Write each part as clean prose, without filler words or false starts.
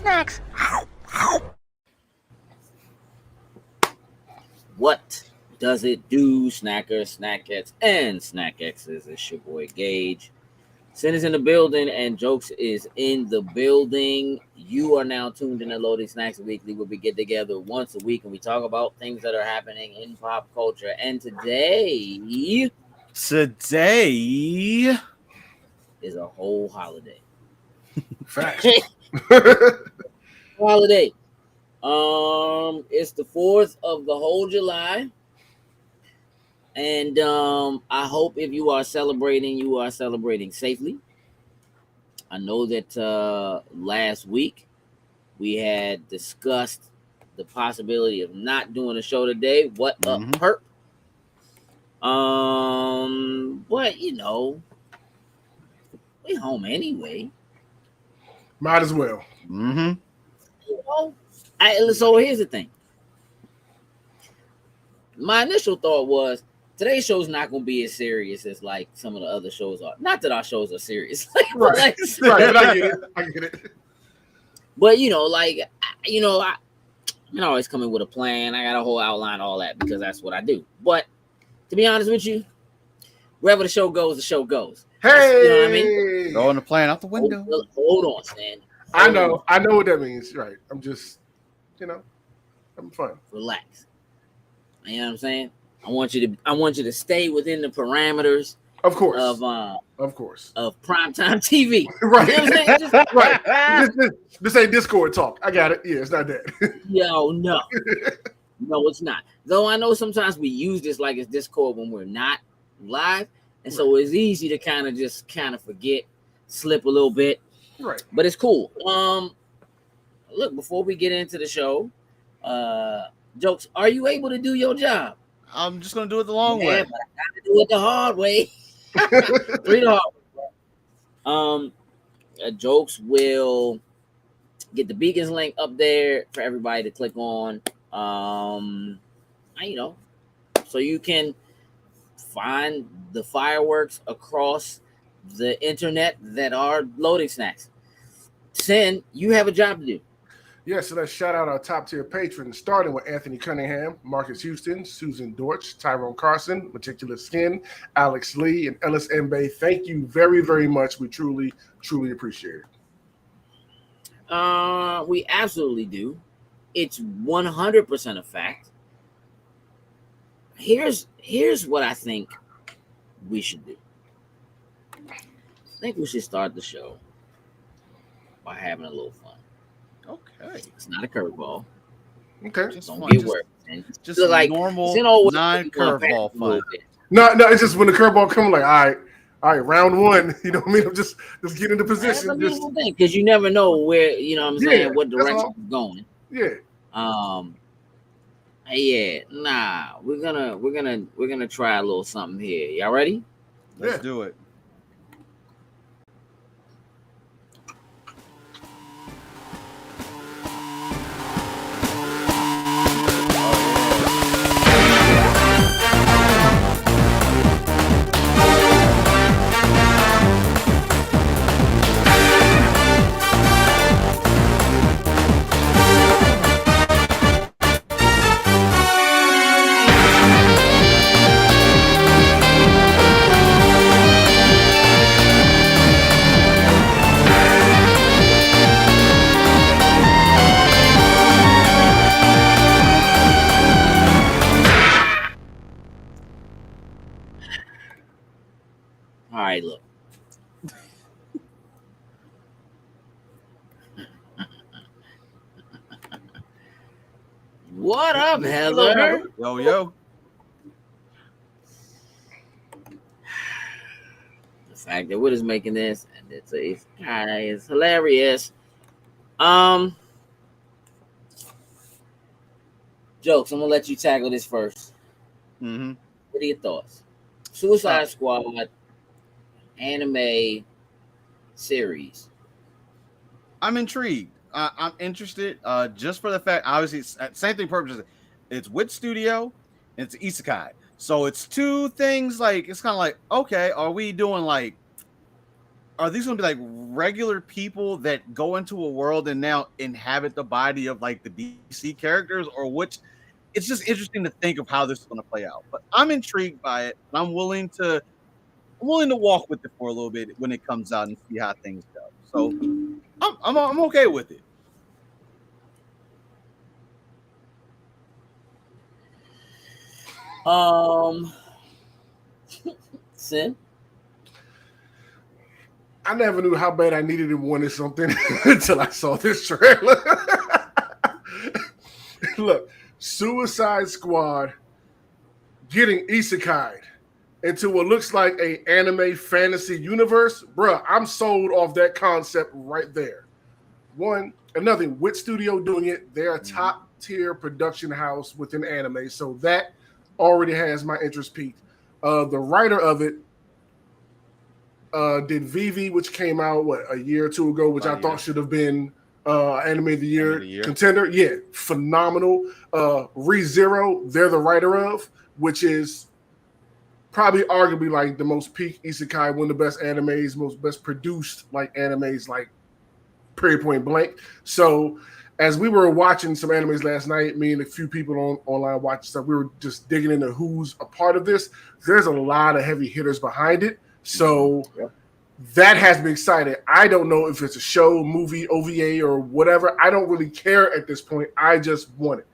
snacks. What does it do, snackers, snackettes, and snackexes? It's your boy Gage. Sin is in the building and Jokes is in the building. You are now tuned in to Loading Snacks Weekly, where we get together once a week and we talk about things that are happening in pop culture. And today is a whole holiday. Facts. Holiday. It's the 4th of the whole July. And I hope if you are celebrating safely. I know that last week we had discussed the possibility of not doing a show today. What up, perp? But you know, we home anyway. Might as well. You know, so here's the thing. My initial thought was today's show is not going to be as serious as like some of the other shows are. Not that our shows are serious, right? Right. I get it. But you know, I always come in with a plan. I got a whole outline, all that, because that's what I do. But to be honest with you, wherever the show goes, the show goes. Hey, you know what I mean? Throwing the plan out the window. Hold on, Stan. I know what that means. Right. I'm just, having fun. Relax. You know what I'm saying? I want you to stay within the parameters, of course, of primetime TV. Right. You know what I'm saying? Right. This ain't Discord talk. I got it. Yeah, it's not that. Yo, no, it's not. Though I know sometimes we use this like it's Discord when we're not live, and so it's easy to kind of forget, slip a little bit. Right. But it's cool. Look, before we get into the show, Jokes, are you able to do your job? I'm just gonna do it the long way. But I gotta do it the hard way. 3 the hard way. Jokes will get the Beacons link up there for everybody to click on. So you can find the fireworks across the internet that are Loading Snacks. Sin, you have a job to do. Yeah, so let's shout out our top tier patrons, starting with Anthony Cunningham, Marcus Houston, Susan Dortch, Tyrone Carson, Meticulous Skin, Alex Lee, and Ellis Mbaye. Thank you very, very much. We truly, truly appreciate it. We absolutely do. It's 100% a fact. Here's what I think we should do. I think we should start the show by having a little fun. Okay. It's not a curveball. Okay. Don't get worried. Just like normal non-curveball fun. No, it's just when the curveball comes, like, all right, round one. You know what I mean? I'm just get into position. Because you never know where, you know what I'm saying, what direction it's going. Yeah. We're gonna try a little something here. Y'all ready? Let's do it. Look. What up, Heather? Yo. The fact that we're just making this and it's hilarious. Jokes, I'm gonna let you tackle this first. Mm-hmm. What are your thoughts? Suicide Squad anime series. I'm intrigued. I'm interested. Just for the fact, obviously, same thing. Purposes. It's Wit Studio. And it's Isekai. So it's two things. Like it's kind of like, okay, are we doing like? Are these gonna be like regular people that go into a world and now inhabit the body of like the DC characters, or which it's just interesting to think of how this is going to play out. But I'm intrigued by it. And I'm willing to walk with it for a little bit when it comes out and see how things go. So I'm okay with it. Sin. I never knew how bad I needed and wanted something until I saw this trailer. Look, Suicide Squad getting isekai into what looks like a anime fantasy universe. Bruh, I'm sold off that concept right there. Another Wit Studio doing it. They're a top tier production house within anime, so that already has my interest peaked. The writer of it did Vivi, which came out a year or two ago, which I thought should have been Anime of the Year contender. Yeah, phenomenal. ReZero, they're the writer of, which is probably arguably like the most peak isekai, one of the best animes, most best produced like animes, like period point blank. So as we were watching some animes last night, me and a few people online watching stuff, we were just digging into who's a part of this. There's a lot of heavy hitters behind it. So that has me excited. I don't know if it's a show, movie, OVA, or whatever. I don't really care at this point. I just want it.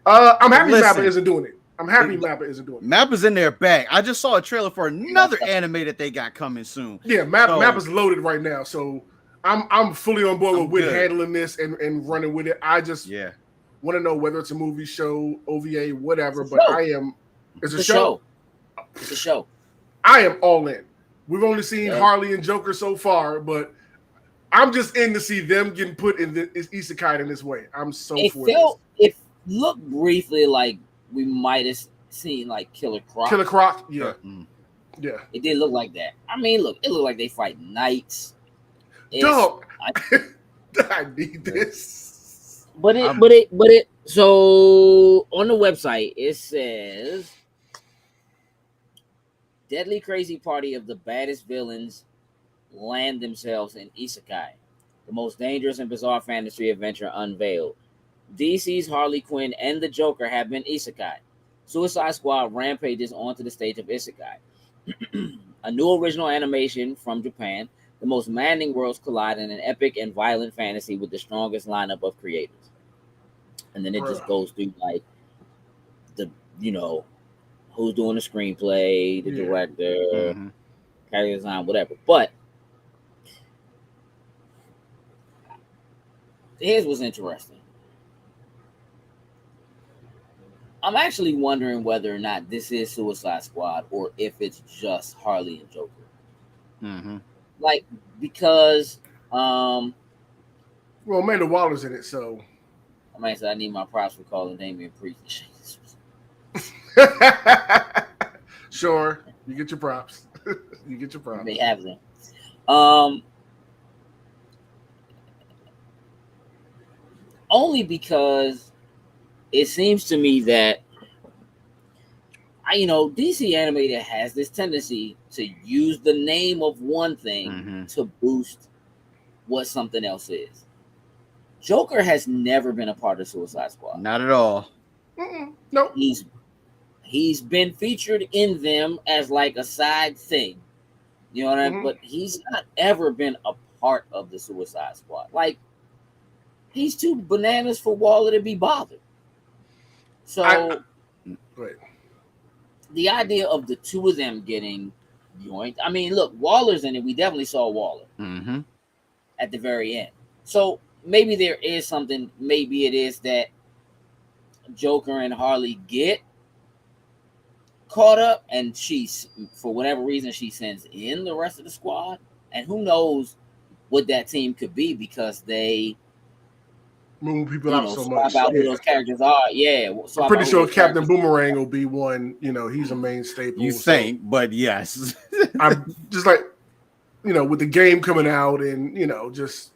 I'm happy Mappa isn't doing it. Mappa's in their bag. I just saw a trailer for another anime that they got coming soon. Yeah, Mappa's loaded right now. So I'm fully on board with handling this and running with it. I just want to know whether it's a movie, show, OVA, whatever. But it's a show. It's a show. I am all in. We've only seen Harley and Joker so far, but I'm just in to see them getting put in this isekai in this way. I'm so for this. It looked briefly like we might have seen like Killer Croc. Yeah. Yeah. It did look like that. I mean, look, it looked like they fight knights. Dog, I need this. But it. So on the website it says, deadly crazy party of the baddest villains land themselves in isekai, the most dangerous and bizarre fantasy adventure unveiled. DC's Harley Quinn and the Joker have been isekai. Suicide Squad rampages onto the stage of isekai. A new original animation from Japan. The most maddening worlds collide in an epic and violent fantasy with the strongest lineup of creators. And then it just goes through like the, who's doing the screenplay, the director, character design, whatever. But here's what's interesting. I'm actually wondering whether or not this is Suicide Squad or if it's just Harley and Joker. Mm-hmm. Like, because well, Amanda Waller's in it, so I need my props for calling Damian Priest. Sure, you get your props. They have them. Only because it seems to me that DC Animated has this tendency to use the name of one thing to boost what something else is. Joker has never been a part of Suicide Squad. Not at all. No. He's been featured in them as like a side thing. You know what I mean? But he's not ever been a part of the Suicide Squad. Like, he's too bananas for Waller to be bothered. So the idea of the two of them getting joined. I mean, look, Waller's in it. We definitely saw Waller at the very end. So maybe there is something. Maybe it is that Joker and Harley get caught up, and she's, for whatever reason, she sends in the rest of the squad. And who knows what that team could be, because they move people out so much. About who those characters are. I'm pretty sure Captain Boomerang will be one. He's a main staple. You think, but yes. I'm just like, with the game coming out and, just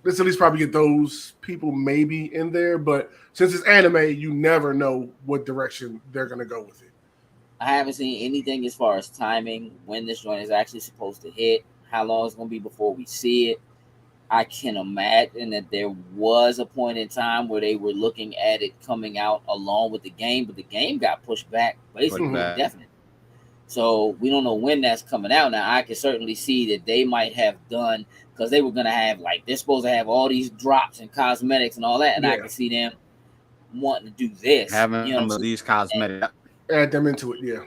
let's at least probably get those people maybe in there. But since it's anime, you never know what direction they're going to go with it. I haven't seen anything as far as timing, when this joint is actually supposed to hit, how long it's going to be before we see it. I can imagine that there was a point in time where they were looking at it coming out along with the game, but the game got pushed back basically indefinitely. So we don't know when that's coming out. Now I can certainly see that they might have done, because they were gonna have, like, they're supposed to have all these drops and cosmetics and all that, and I can see them wanting to do this. Having some of these cosmetics. Add them into it, yeah.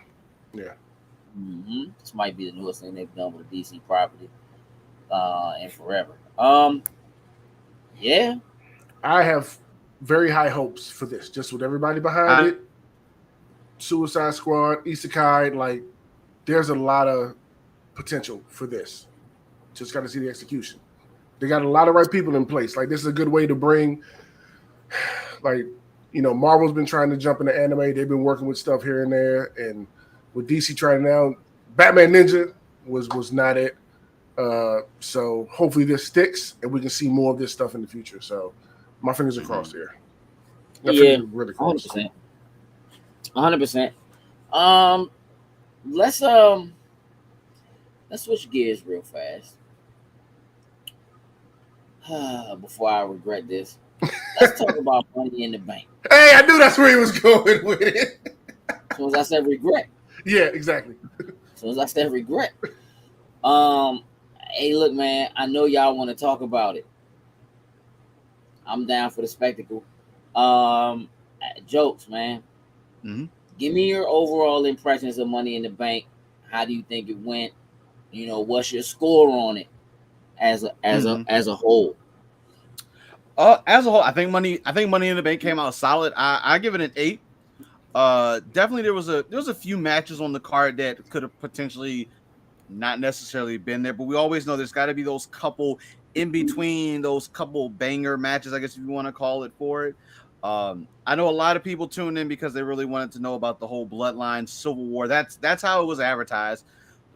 This might be the newest thing they've done with a DC property, and forever. Yeah. I have very high hopes for this, just with everybody behind it. Suicide Squad, Isekai, like, there's a lot of potential for this. Just got to see the execution. They got a lot of right people in place. Like, this is a good way to bring, like, you know, Marvel's been trying to jump into anime. They've been working with stuff here and there, and with DC trying now, Batman Ninja was not it. So hopefully this sticks, and we can see more of this stuff in the future. So my fingers are crossed here. Really close. 100%. Let's switch gears real fast. Before I regret this, let's talk about Money in the Bank. Hey, I knew that's where he was going with it. As soon as I said regret. Yeah, exactly. As soon as I said regret. Hey, look, man, I know y'all want to talk about it. I'm down for the spectacle. Jokes, man. Mm-hmm. Give me your overall impressions of Money in the Bank. How do you think it went? You know, what's your score on it as a whole? As a whole, I think Money in the Bank came out solid. I give it an 8. Definitely there was a few matches on the card that could have potentially not necessarily been there, but we always know there's got to be those couple in between, those couple banger matches, I guess if you want to call it, for it. I know a lot of people tuned in because they really wanted to know about the whole Bloodline Civil War. That's how it was advertised,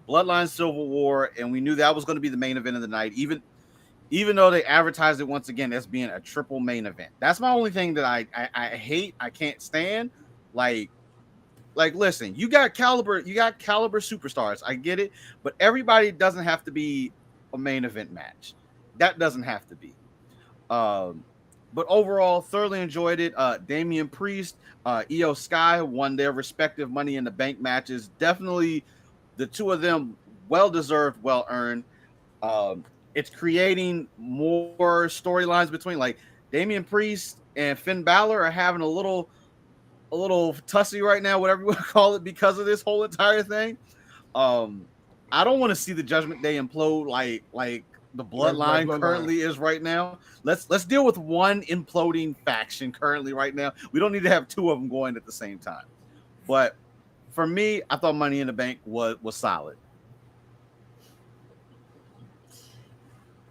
Bloodline Civil War, and we knew that was going to be the main event of the night. Even though they advertised it once again as being a triple main event. That's my only thing that I hate. I can't stand. Like, listen, you got caliber superstars. I get it, but everybody doesn't have to be a main event match. That doesn't have to be. But overall, thoroughly enjoyed it. Damian Priest, Io Sky won their respective Money in the Bank matches. Definitely, the two of them, well deserved, well earned. It's creating more storylines between, like, Damian Priest and Finn Balor are having a little tussy right now, whatever you want to call it, because of this whole entire thing. I don't want to see the Judgment Day implode like the Bloodline currently is right now. Let's deal with one imploding faction currently right now. We don't need to have two of them going at the same time. But for me, I thought Money in the Bank was solid.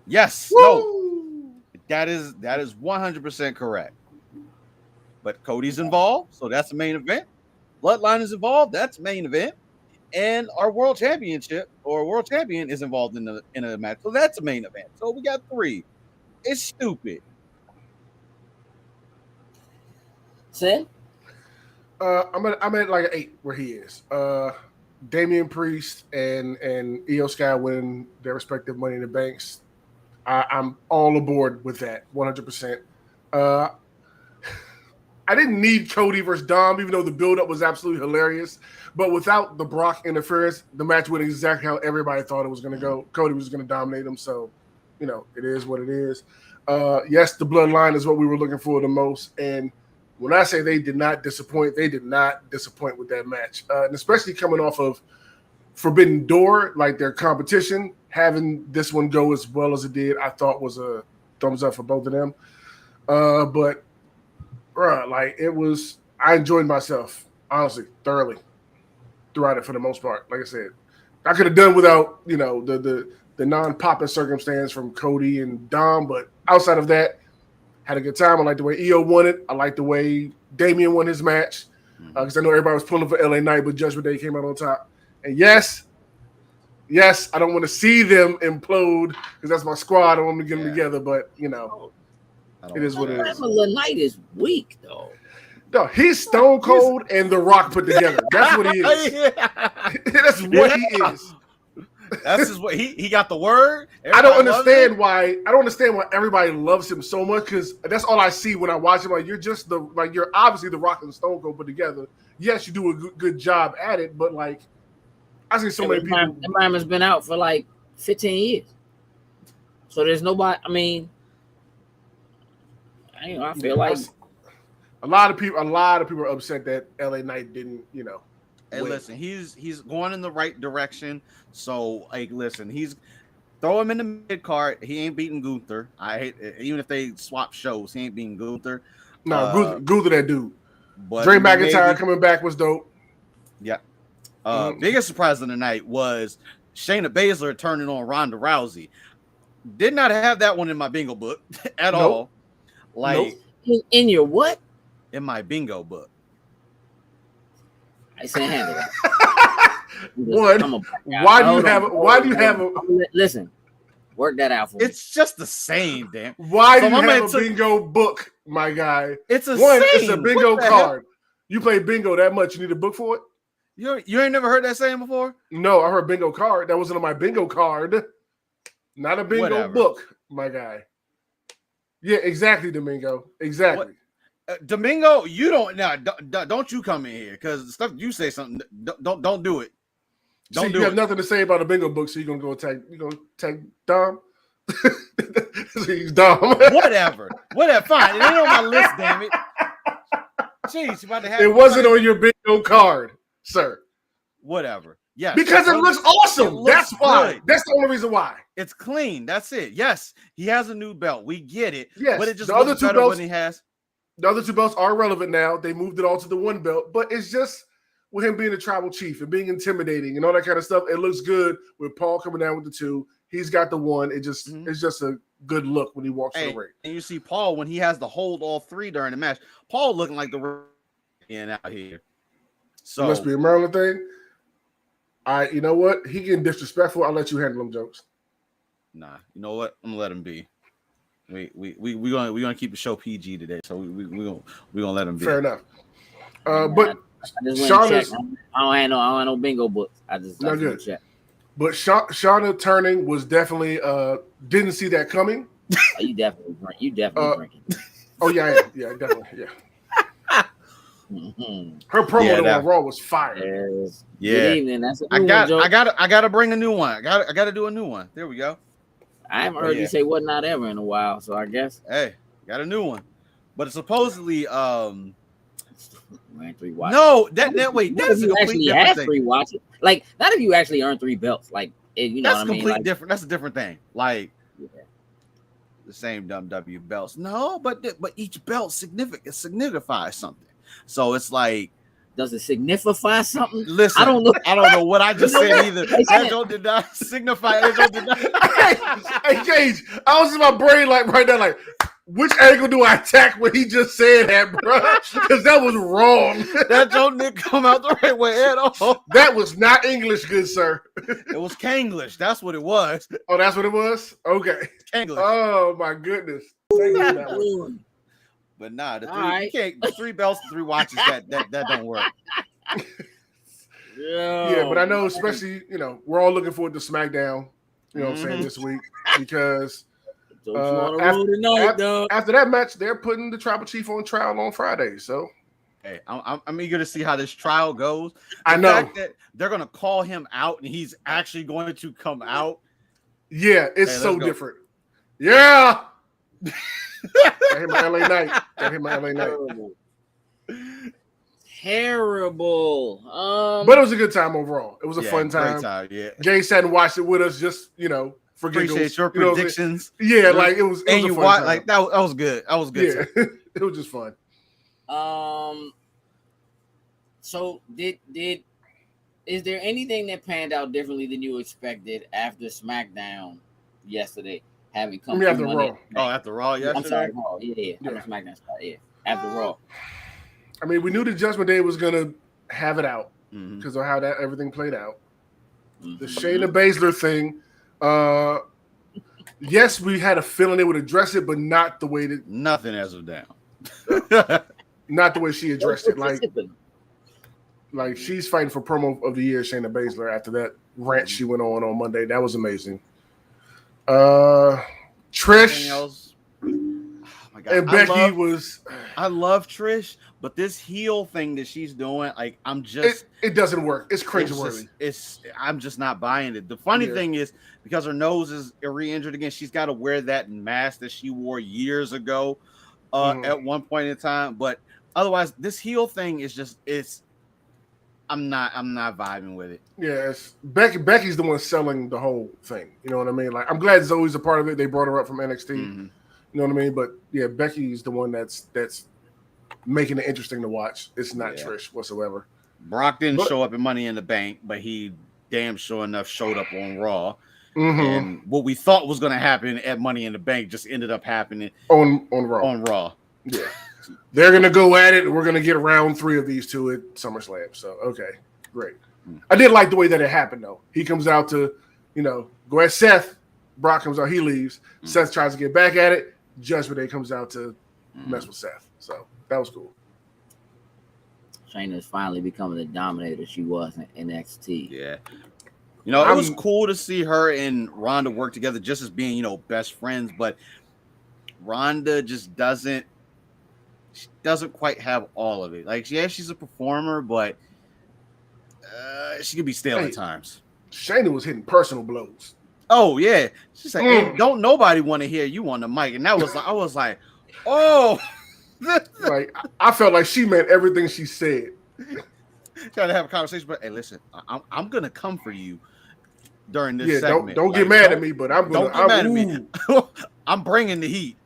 Yes, no, that is 100% correct. But Cody's involved, so that's the main event. Bloodline is involved, that's main event. And our world championship or world champion is involved in a match, so that's a main event. So we got 3. It's stupid. Sam? I'm at like an 8 where he is. Damian Priest and Io Sky winning their respective Money in the Banks. I'm all aboard with that, 100%. I didn't need Cody versus Dom, even though the build-up was absolutely hilarious. But without the Brock interference, the match went exactly how everybody thought it was going to go. Cody was going to dominate him, so, you know, it is what it is. Yes, the Bloodline is what we were looking for the most. And when I say they did not disappoint with that match. And especially coming off of Forbidden Door, like their competition, having this one go as well as it did, I thought was a thumbs up for both of them. But like, it was, I enjoyed myself, honestly, thoroughly throughout it for the most part. Like I said, I could have done without, you know, the non-popping circumstance from Cody and Dom, but outside of that, had a good time. I like the way Io won it. I like the way Damian won his match, because I know everybody was pulling for LA Knight, but Judgment Day came out on top. And yes, I don't want to see them implode because that's my squad. I don't want to get them together, but, you know, it is what it is. LA Knight is weak, though. No, he's Stone Cold and The Rock put together. That's what he is. That's what he is. That's just what he got the word. I don't Everybody loves understand him. why. I don't understand why everybody loves him so much because that's all I see when I watch him. Like you're obviously the Rock and Stone Cold put together. Yes, you do a good job at it, but like I see so many people. The Environment's been out for like 15 years, so there's nobody. I mean, I feel like a lot of people are upset that LA Knight didn't, Hey, win. listen, he's going in the right direction. So, like, listen, throw him in the mid card. He ain't beating Gunther. I hate even if they swap shows, he ain't beating Gunther. No, Gunther that dude. But Drew McIntyre coming back was dope. Yeah. Biggest surprise of the night was Shayna Baszler turning on Ronda Rousey. Did not have that one in my bingo book at all. Like in your what? In my bingo book. I said handle it. Why do you have a listen? Work that out for me. It's just the same, damn. Why do you have a bingo book, my guy? It's it's a bingo card. You play bingo that much, you need a book for it? You ain't never heard that saying before? No, I heard bingo card. That wasn't on my bingo card. Not a bingo book, my guy. Yeah, exactly, Domingo. Exactly. Domingo, you don't you come in here because the stuff you say something. Don't do it. You have nothing to say about a bingo book, so you're gonna tag Dom. He's Dom. Whatever. Fine. It ain't on my list. Damn it. Jeez, you about to have it wasn't on your bingo card, sir. Whatever. Yeah. Because it looks awesome. That's why. Good. That's the only reason why. It's clean. That's it. Yes, he has a new belt. We get it. Yes, but it just the other looks two better belts, when he has. The other two belts are relevant now. They moved it all to the one belt, but it's just with him being a tribal chief and being intimidating and all that kind of stuff. It looks good with Paul coming down with the two. He's got the one. It's just a good look when he walks in the ring. And you see Paul when he has to hold all three during the match. Paul looking like the out here. So it must be a Maryland thing. You know what? He getting disrespectful. I'll let you handle them jokes. Nah, you know what? I'm gonna let him be. We gonna keep the show PG today, so we gonna let him be. Fair enough. But I just went and checked. I don't have no bingo books. I just check. But Shauna turning was definitely didn't see that coming. Oh, you definitely drinking. Oh yeah, definitely, yeah. Her promo on Raw was fire. Yeah, I gotta bring a new one. I gotta do a new one. There we go. I haven't heard you say "what not ever" in a while, so I guess got a new one. But it's supposedly ran 3 watches. No, that is a complete different thing. 3 watches. Like not if you actually earn 3 belts. Like that's completely different. That's a different thing. Like the same W belts. No, but each belt signifies something. So it's like, does it signify something? Listen, I don't know what I just said either. That joke did not signify. That joke did not. Hey, Gage, I was in my brain like right now, like, which angle do I attack when he just said that, bro? Because that was wrong. That joke didn't come out the right way at all. That was not English, good sir. It was Kanglish. That's what it was. Oh, that's what it was? Okay. Kanglish. Oh, my goodness. Thank you for that one. But nah, the 3 belts and 3 watches, that don't work. Yeah, but I know, especially, we're all looking forward to SmackDown, you know what I'm saying, this week, because after that match, they're putting the Tribal Chief on trial on Friday, so. Hey, I'm eager to see how this trial goes. I know. Fact that they're going to call him out and he's actually going to come out. Yeah, it's so different. Yeah! That hit my LA Knight. Terrible. But it was a good time overall. It was a fun time. Great time, yeah. Jay sat and watched it with us, just for Appreciate giggles. your predictions. Yeah, like it was. And you watched like that was good. That was good. Yeah, it was just fun. So is there anything that panned out differently than you expected after SmackDown yesterday? Having come after Raw. After Raw yesterday? I'm sorry, Raw. Yeah. SmackDown spot. Yeah. After Raw. I mean, we knew the Judgment Day was gonna have it out because of how everything played out. The Shayna Baszler thing, yes, we had a feeling they would address it, but not the way that nothing as of now. Not the way she addressed it. Like Like she's fighting for promo of the year, Shayna Baszler. After that rant she went on Monday, that was amazing. Anything Trish else? Oh my God. and Becky was. I love Trish, but this heel thing that she's doing, like I'm just It doesn't work. It's it's cringeworthy. I'm just not buying it. The funny thing is because her nose is re-injured again, she's got to wear that mask that she wore years ago at one point in time. But otherwise, this heel thing is just I'm not vibing with it. Yes, Becky's the one selling the whole thing. You know what I mean? Like I'm glad Zoe's a part of it. They brought her up from NXT. Mm-hmm. You know what I mean? But yeah, Becky's the one that's making it interesting to watch. It's not Trish whatsoever. Brock didn't show up in Money in the Bank, but he damn sure enough showed up on Raw. Mm-hmm. And what we thought was going to happen at Money in the Bank just ended up happening on Raw. On Raw. Yeah. They're going to go at it. We're going to get round 3 of these two at SummerSlam. So, okay, great. I did like the way that it happened, though. He comes out to, go at Seth. Brock comes out. He leaves. Seth tries to get back at it. Judgment Day comes out to mess with Seth. So, that was cool. Shayna's finally becoming the dominator she was in NXT. Yeah. It was cool to see her and Ronda work together just as being, best friends, but Ronda just doesn't quite have all of it. Like, yeah, she's a performer, but she could be stale at times. Shayna was hitting personal blows. Oh, yeah. She's like, hey, don't nobody want to hear you on the mic. And that was I was like, oh. Like, I felt like she meant everything she said. Trying to have a conversation, but hey, listen, I'm gonna come for you during this segment. Don't get mad at me, but I'm gonna. Don't get mad at me. I'm bringing the heat.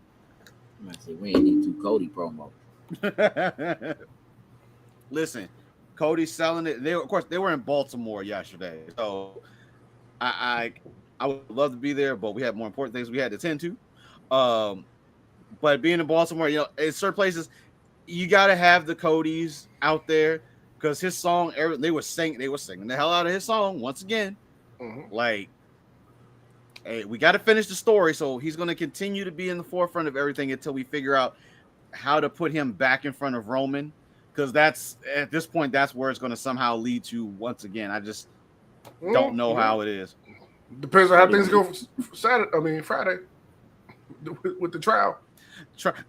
I say we ain't need 2 Cody promo. Listen, Cody's selling it. Of course, they were in Baltimore yesterday, so I would love to be there, but we had more important things we had to tend to. But being in Baltimore, in certain places, you got to have the Codys out there because his song, they were singing the hell out of his song once again. Mm-hmm. Like, hey, we got to finish the story, so he's going to continue to be in the forefront of everything until we figure out how to put him back in front of Roman, because that's at this point that's where it's going to somehow lead to once again. I just don't know how it is. Depends on how things go Friday with the trial.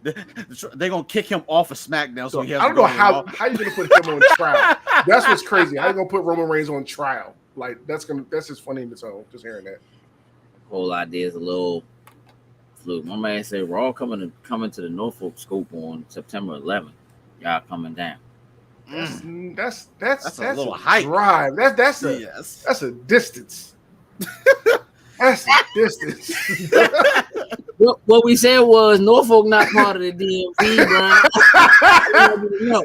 They're gonna kick him off of SmackDown, so he has. I don't know how you gonna put him on trial. That's what's crazy. How you gonna put Roman Reigns on trial? Like that's just funny in its own. Just hearing that. Whole idea is a little fluke. My man said Raw coming to the Norfolk Scope on September 11th. Y'all coming down. That's a little hype. Drive. That's a distance. That's a distance. What we said was Norfolk not part of the DMV, bro.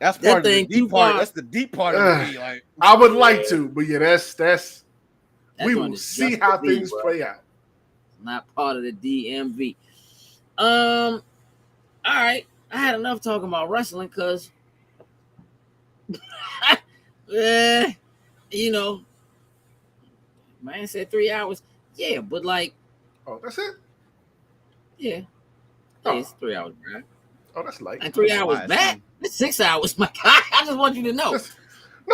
That's part of the deep part. That's the deep part of the like. I would like to, but yeah, that's we will see how things play out. Not part of the DMV. All right. I had enough talking about wrestling because man said 3 hours. Yeah, but like, oh, that's it. Yeah, it's 3 hours, bro. Oh, that's light. And 3 hours back. It's 6 hours, my guy. I just want you to know. You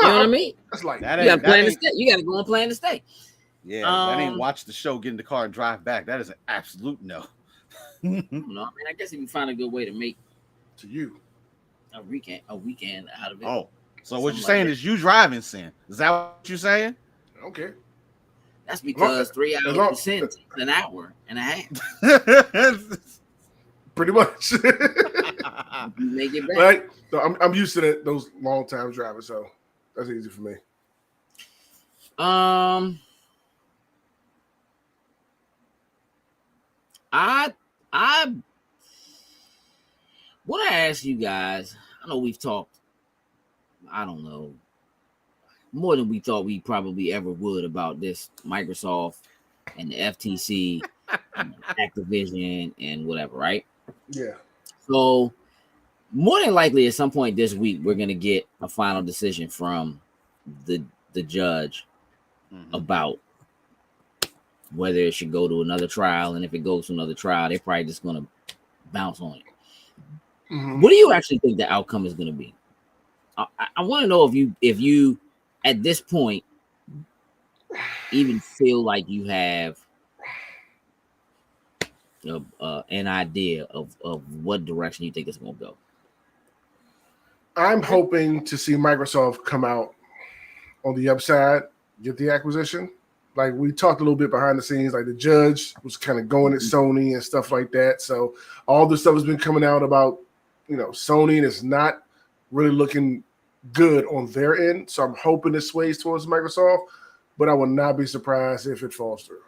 know what I mean? That's light. You got to plan to stay. You got to go and plan to stay. Yeah, that ain't watch the show, get in the car, and drive back. That is an absolute no. No, I mean, I guess if you find a good way to make to you a weekend out of it. Oh, so what you're saying is you driving sin? Is that what you're saying? Okay. That's because 3 hours is an hour and a half. Pretty much. Make it back. Right? So I'm used to those long time drivers, so that's easy for me. I want to ask you guys. I know we've talked. I don't know, more than we thought we probably ever would about this Microsoft and the FTC, and Activision, and whatever, right? Yeah. So more than likely, at some point this week, we're gonna get a final decision from the judge about whether it should go to another trial, and if it goes to another trial, they're probably just gonna bounce on it. What do you actually think the outcome is gonna be? I want to know if you at this point even feel like you have an idea of what direction you think it's going to go. I'm hoping to see Microsoft come out on the upside, get the acquisition. Like we talked a little bit behind the scenes, like the judge was kind of going at Sony and stuff like that. So all the stuff has been coming out about, Sony, and it's not really looking good on their end. So I'm hoping it sways towards Microsoft, but I will not be surprised if it falls through.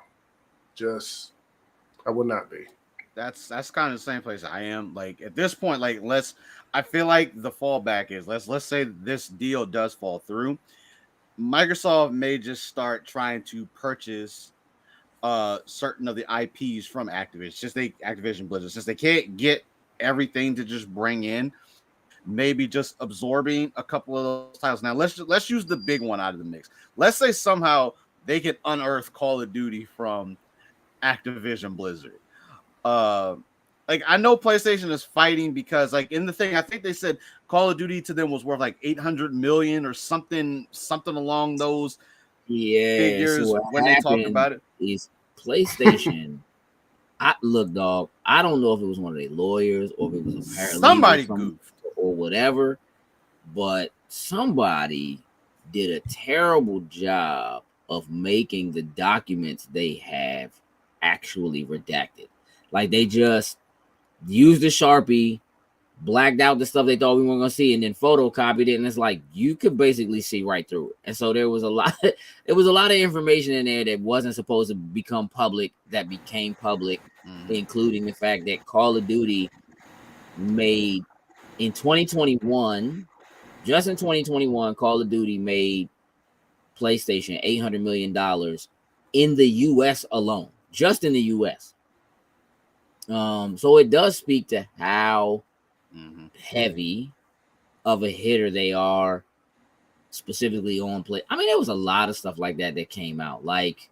I will not be. That's kind of the same place I am. Like at this point, like I feel like the fallback is let's say this deal does fall through. Microsoft may just start trying to purchase certain of the IPs from Activision Blizzard, since they can't get everything to just bring in, maybe just absorbing a couple of those titles. Now let's use the big one out of the mix. Let's say somehow they can unearth Call of Duty from Activision Blizzard. Like I know PlayStation is fighting because like in the thing, I think they said Call of Duty to them was worth like 800 million or something along those figures So when they talked about it. Is PlayStation. Look, dog. I don't know if it was one of their lawyers or if it was a paralegal Somebody goofed or whatever, but somebody did a terrible job of making the documents they have actually redacted. Like they just used a Sharpie, blacked out the stuff they thought we weren't gonna see, and then photocopied it, and it's like you could basically see right through it. And so there was a lot of information in there that wasn't supposed to become public that became public, including the fact that Call of Duty made in 2021, just in 2021, Call of Duty made PlayStation $800 million in the US alone, just in the US. So it does speak to how heavy of a hitter they are, specifically on play. I mean, there was a lot of stuff like that came out. Like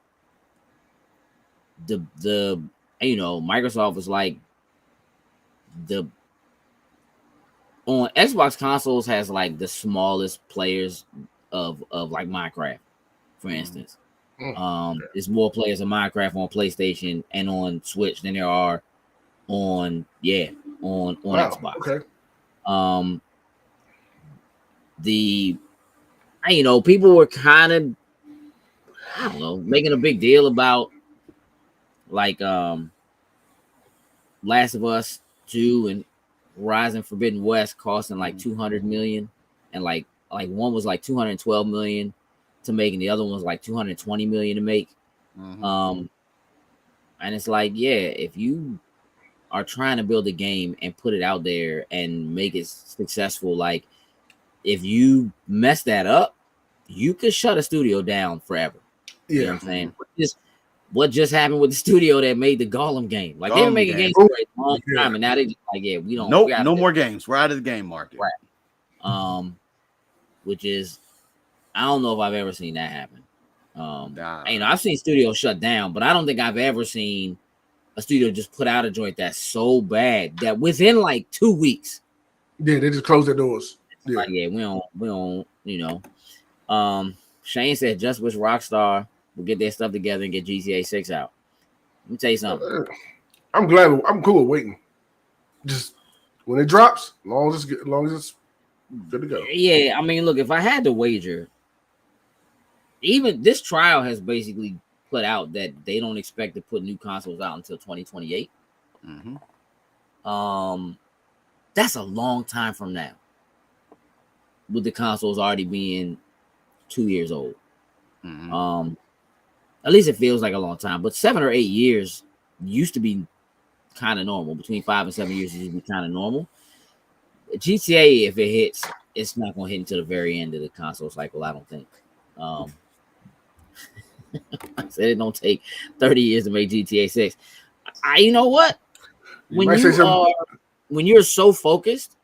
the Microsoft was like on Xbox consoles has like the smallest players of like Minecraft, for instance. There's more players of Minecraft on PlayStation and on Switch than there are on Xbox. Okay. People were kind of, I don't know, making a big deal about like Last of Us 2 and Horizon Forbidden West costing like 200 million, and like one was like 212 million to make, and the other one was like 220 million to make. And it's like, yeah, if you are trying to build a game and put it out there and make it successful, like if you mess that up, you could shut a studio down forever. Yeah. You know what I'm saying? What just happened with the studio that made the Gollum game? Like they were making games for a long time, and now they just like, yeah, we don't. Nope, no more games. We're out of the game market. Right. Which is, I don't know if I've ever seen that happen. I've seen studios shut down, but I don't think I've ever seen a studio just put out a joint that's so bad that within like 2 weeks. Yeah, they just closed their doors. Yeah, like, we don't, Shane said just wish Rockstar will get their stuff together and get GTA 6 out. Let me tell you something. I'm cool with waiting. Just when it drops, as long as it's good to go. Yeah, I mean, look, if I had to wager, even this trial has basically put out that they don't expect to put new consoles out until 2028. That's a long time from now, with the consoles already being 2 years old. At least it feels like a long time, but 7 or 8 years used to be kind of normal. Between 5 and 7 years used to be kind of normal. GTA, if it hits, it's not going to hit until the very end of the console cycle, I don't think. I said it don't take 30 years to make GTA 6. You know what? When you're so focused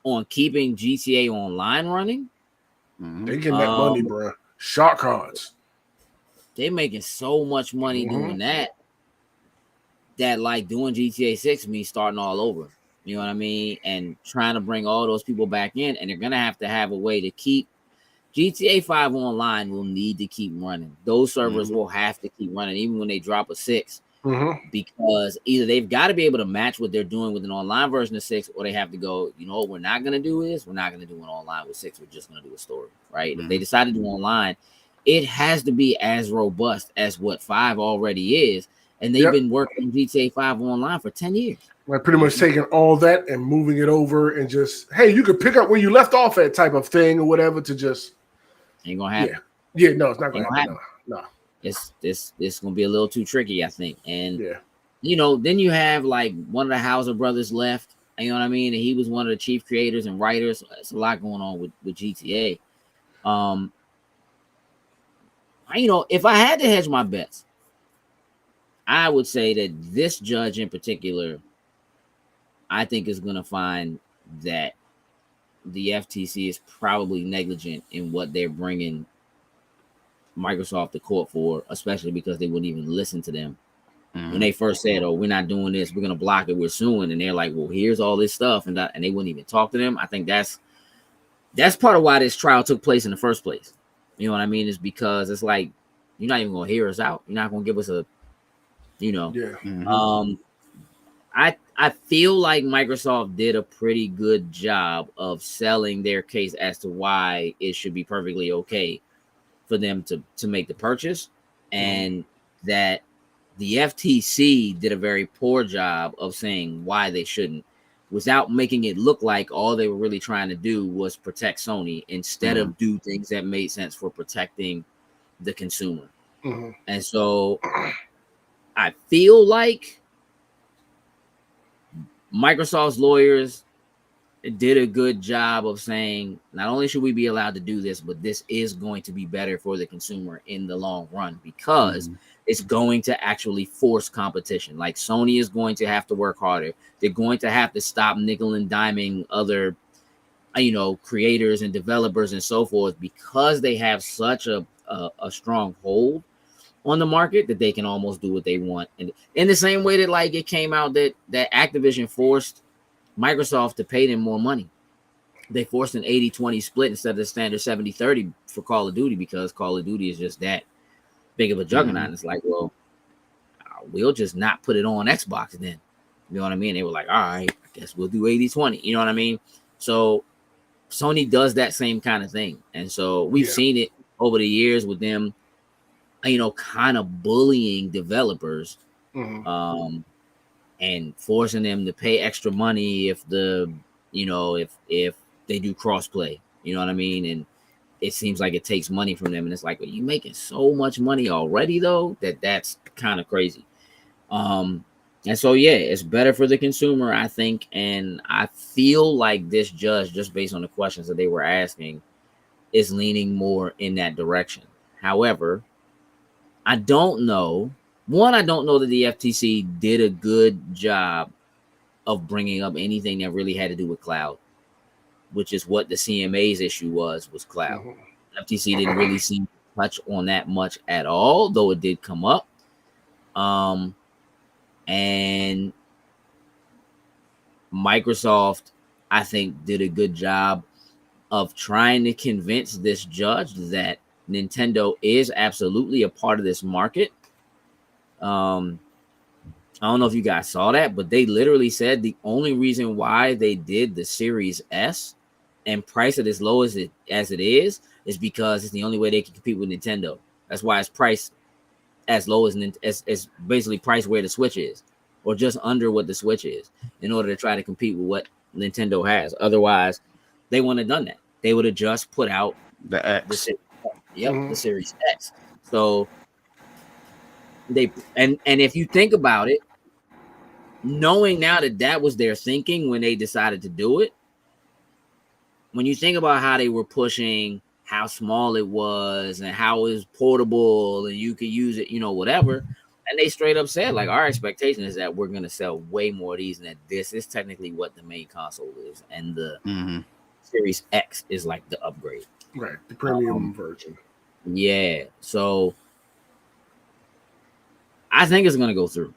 on keeping GTA Online running, they getting that money, bro. Shark cards. They're making so much money doing that like doing GTA 6 means starting all over. You know what I mean? And trying to bring all those people back in, and they're gonna to have a way to keep GTA 5 online will need to keep running. Those servers will have to keep running even when they drop a 6. Because either they've got to be able to match what they're doing with an online version of 6, or they have to go, you know what we're not going to do is we're not going to do an online with 6. We're just going to do a story, right? If they decide to do online, it has to be as robust as what 5 already is. And they've been working on GTA 5 online for 10 years. Like pretty much taking all that and moving it over and just, hey, you could pick up where you left off at type of thing or whatever to just. Ain't going to happen. Yeah, no, it's not going to happen. No. It's gonna be a little too tricky, I think. And you know, then you have like one of the Hauser brothers left. You know what I mean? And he was one of the chief creators and writers. It's a lot going on with GTA. You know, if I had to hedge my bets, I would say that this judge in particular, I think is gonna find that the FTC is probably negligent in what they're bringing Microsoft to court for, especially because they wouldn't even listen to them when they first said, "Oh, we're not doing this. We're gonna block it. We're suing." And they're like, "Well, here's all this stuff," and they wouldn't even talk to them. I think that's part of why this trial took place in the first place. You know what I mean? Is because it's like you're not even gonna hear us out. You're not gonna give us a, you know. I feel like Microsoft did a pretty good job of selling their case as to why it should be perfectly okay for them to make the purchase, and that the FTC did a very poor job of saying why they shouldn't, without making it look like all they were really trying to do was protect Sony instead of do things that made sense for protecting the consumer. And so I feel like Microsoft's lawyers did a good job of saying not only should we be allowed to do this, but this is going to be better for the consumer in the long run, because it's going to actually force competition. Like Sony is going to have to work harder. They're going to have to stop nickel and diming other, you know, creators and developers and so forth, because they have such a strong hold on the market that they can almost do what they want. And in the same way that like it came out that Activision forced Microsoft to pay them more money. They forced an 80-20 split instead of the standard 70-30 for Call of Duty, because Call of Duty is just that big of a juggernaut. It's like, well, we'll just not put it on Xbox then. You know what I mean? They were like, all right, I guess we'll do 80-20. You know what I mean? So Sony does that same kind of thing. And so we've seen it over the years with them, you know, kind of bullying developers. And forcing them to pay extra money if if they do crossplay, you know what I mean? And it seems like it takes money from them, and it's like, are you making so much money already though that's kind of crazy. And so it's better for the consumer, I think, and I feel like this judge, just based on the questions that they were asking, is leaning more in that direction. However, I don't know. I don't know that the FTC did a good job of bringing up anything that really had to do with cloud, which is what the CMA's issue was cloud. FTC didn't really seem to touch on that much at all, though it did come up. And Microsoft, I think, did a good job of trying to convince this judge that Nintendo is absolutely a part of this market. I don't know if you guys saw that, but they literally said the only reason why they did the Series S and price it as low as it is because it's the only way they can compete with Nintendo. That's why it's priced as low as basically priced where the Switch is, or just under what the Switch is, in order to try to compete with what Nintendo has. Otherwise, they wouldn't have done that. They would have just put out the X. The Series X. So and if you think about it, knowing now that was their thinking when they decided to do it, when you think about how they were pushing how small it was and how it was portable and you could use it, whatever, and they straight up said, like, our expectation is that we're going to sell way more of these, and that this is technically what the main console is, and the Series X is like the upgrade, right? The premium version. Yeah, so I think it's going to go through.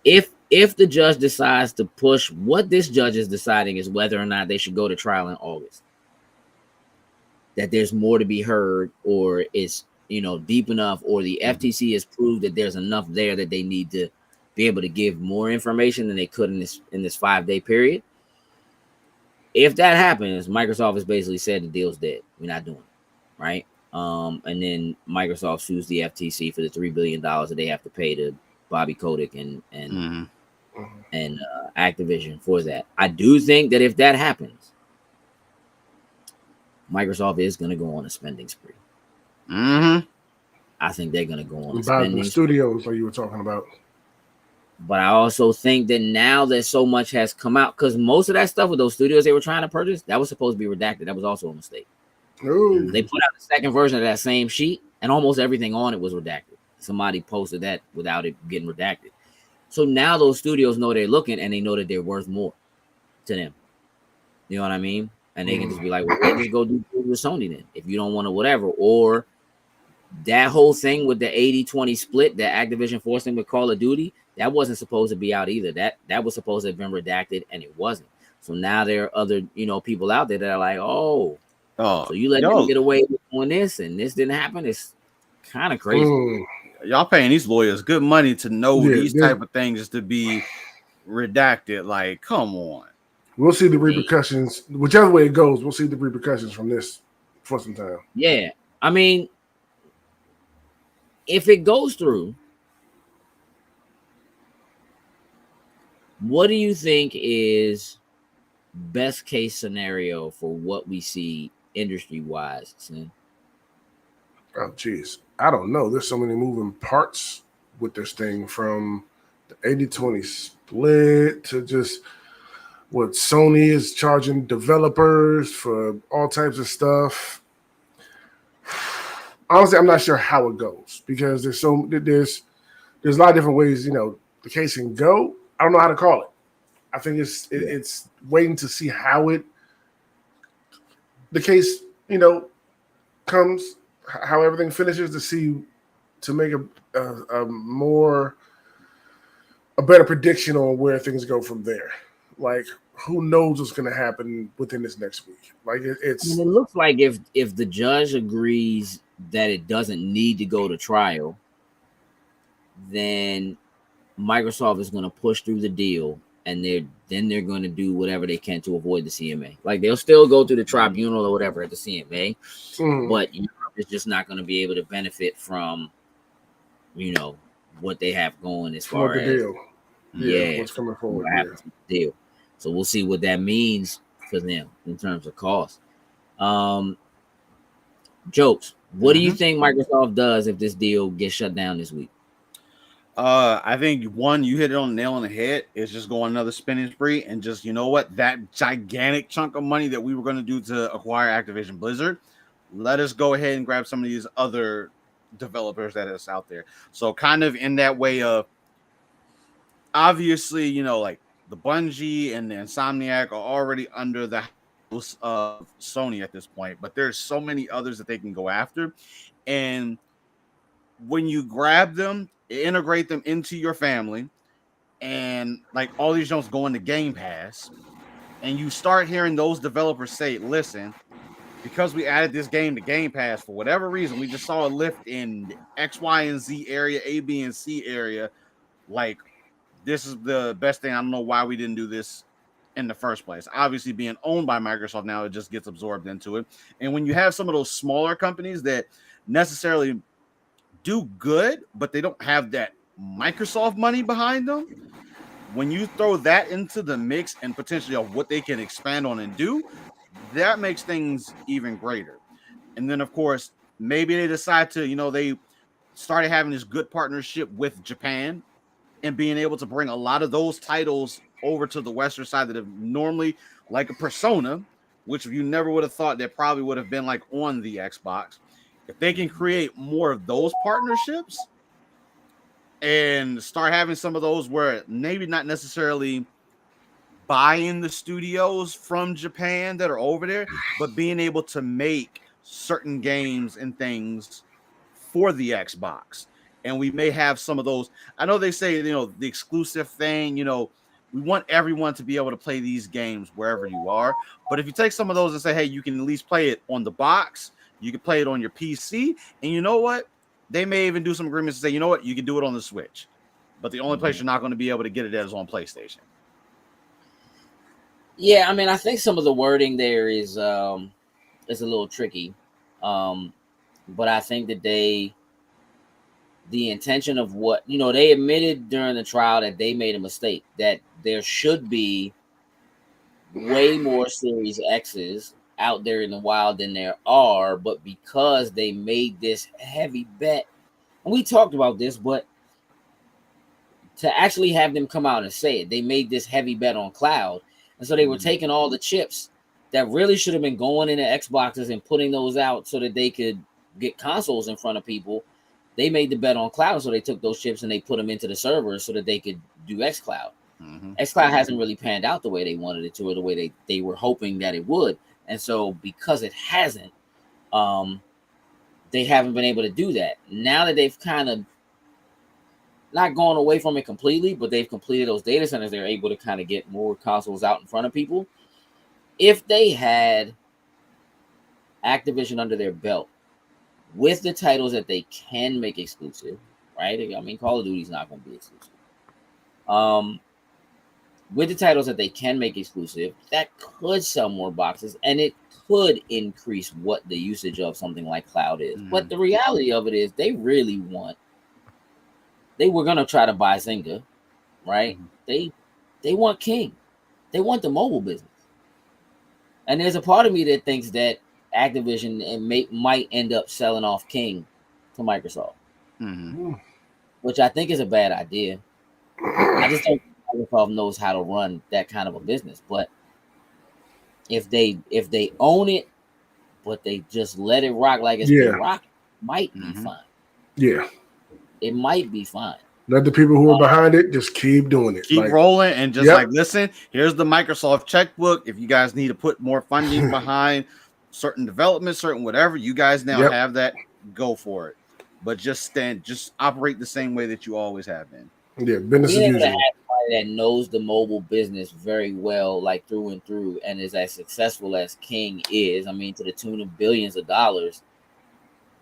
If if the judge decides to push, what this judge is deciding is whether or not they should go to trial in August. That there's more to be heard, or it's deep enough, or the FTC has proved that there's enough there that they need to be able to give more information than they could in this 5-day period. If that happens, Microsoft has basically said the deal's dead. We're not doing it, right? And then Microsoft sues the FTC for the $3 billion that they have to pay to Bobby Kotick and Activision for that. I do think that if that happens, Microsoft is going to go on a spending spree. I think they're going to go on a spending spree. Studios, like you were talking about. But I also think that now that so much has come out, because most of that stuff with those studios they were trying to purchase, that was supposed to be redacted. That was also a mistake. Ooh. They put out the second version of that same sheet, and almost everything on it was redacted. Somebody posted that without it getting redacted. So now those studios know they're looking, and they know that they're worth more to them. You know what I mean? And they can just be like, well, we'll just go do with Sony then, if you don't want to whatever. Or that whole thing with the 80-20 split that Activision forced them with Call of Duty, that wasn't supposed to be out either. That was supposed to have been redacted, and it wasn't. So now there are other, people out there that are like, so you let them get away with doing this, and this didn't happen. It's kind of crazy. Y'all paying these lawyers good money to know these type of things to be redacted. Like, come on. We'll see the repercussions. Whichever way it goes, we'll see the repercussions from this for some time. Yeah. I mean, if it goes through, what do you think is best case scenario for what we see industry-wise, Sin? Oh, geez. I don't know. There's so many moving parts with this thing, from the 80-20 split to just what Sony is charging developers for all types of stuff. Honestly, I'm not sure how it goes, because there's a lot of different ways, the case can go. I don't know how to call it. I think it's waiting to see how the case, comes, how everything finishes, to make a better prediction on where things go from there. Like, who knows what's going to happen within this next week? Like, it looks like if the judge agrees that it doesn't need to go to trial, then Microsoft is going to push through the deal, and they're going to do whatever they can to avoid the CMA. Like, they'll still go through the tribunal or whatever at the CMA, but Europe is just not going to be able to benefit from, what they have going as far as deal. What's coming forward. What the deal. So we'll see what that means for them in terms of cost. Jokes. What do you think Microsoft does if this deal gets shut down this week? I think one, you hit it on the nail on the head. Is just go on another spending spree, and just, that gigantic chunk of money that we were going to do to acquire Activision Blizzard, let us go ahead and grab some of these other developers that is out there. So kind of in that way of, obviously, like the Bungie and the Insomniac are already under the house of Sony at this point, but there's so many others that they can go after. And when you grab them, integrate them into your family, and like all these jumps go into Game Pass, and you start hearing those developers say, listen, because we added this game to Game Pass, for whatever reason, we just saw a lift in X, Y, and Z area, A, B, and C area. Like, this is the best thing. I don't know why we didn't do this in the first place. Obviously, being owned by Microsoft now, it just gets absorbed into it. And when you have some of those smaller companies that necessarily do good, but they don't have that Microsoft money behind them, when you throw that into the mix and potentially of what they can expand on and do, that makes things even greater. And then, of course, maybe they decide to, they started having this good partnership with Japan and being able to bring a lot of those titles over to the Western side that have normally, like a Persona, which you never would have thought that probably would have been like on the Xbox. If they can create more of those partnerships and start having some of those where maybe not necessarily buying the studios from Japan that are over there, but being able to make certain games and things for the Xbox and we may have some of those. I know they say, the exclusive thing, we want everyone to be able to play these games wherever you are. But if you take some of those and say, hey, you can at least play it on the box, you can play it on your PC, and you know what? They may even do some agreements to say, you know what, you can do it on the Switch. But the only place you're not going to be able to get it at is on PlayStation. Yeah, I mean, I think some of the wording there is a little tricky, but I think that the intention of what they admitted during the trial that they made a mistake, that there should be way more Series X's out there in the wild than there are, but because they made this heavy bet, and we talked about this, but to actually have them come out and say it, they made this heavy bet on cloud. And so they were taking all the chips that really should have been going into Xboxes and putting those out so that they could get consoles in front of people. They made the bet on cloud, so they took those chips and they put them into the servers so that they could do xCloud. xCloud hasn't really panned out the way they wanted it to, or the way they were hoping that it would. And so because it hasn't, they haven't been able to do that. Now that they've kind of not gone away from it completely, but they've completed those data centers, they're able to kind of get more consoles out in front of people. If they had Activision under their belt with the titles that they can make exclusive, right? I mean, Call of Duty's not going to be exclusive. With the titles that they can make exclusive, that could sell more boxes, and it could increase what the usage of something like cloud is. But the reality of it is they were going to try to buy Zynga, right? They want King. They want the mobile business. And there's a part of me that thinks that Activision might end up selling off King to Microsoft, which I think is a bad idea. I just don't think Microsoft knows how to run that kind of a business. But if they own it, but they just let it rock like it's been rocking, might be fine. Yeah. It might be fine. Let the people who are behind it just keep doing it. Keep rolling and just listen, here's the Microsoft checkbook. If you guys need to put more funding behind certain development, certain whatever, you guys now have that, go for it. But just operate the same way that you always have been. Yeah, business as usual. That knows the mobile business very well, like through and through, and is as successful as King is, I mean, to the tune of billions of dollars,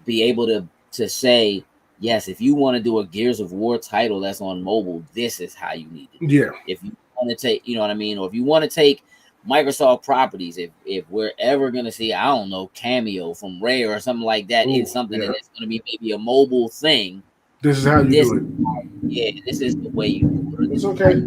be able to say, yes, if you want to do a Gears of War title that's on mobile, this is how you need to do it. If you want to take, you know what I mean, or if you want to take Microsoft properties, if we're ever going to see, I don't know, Cameo from Rare or something like that, in something that is going to be maybe a mobile thing, this is how you do it. Yeah, this is the way you do it. It's okay.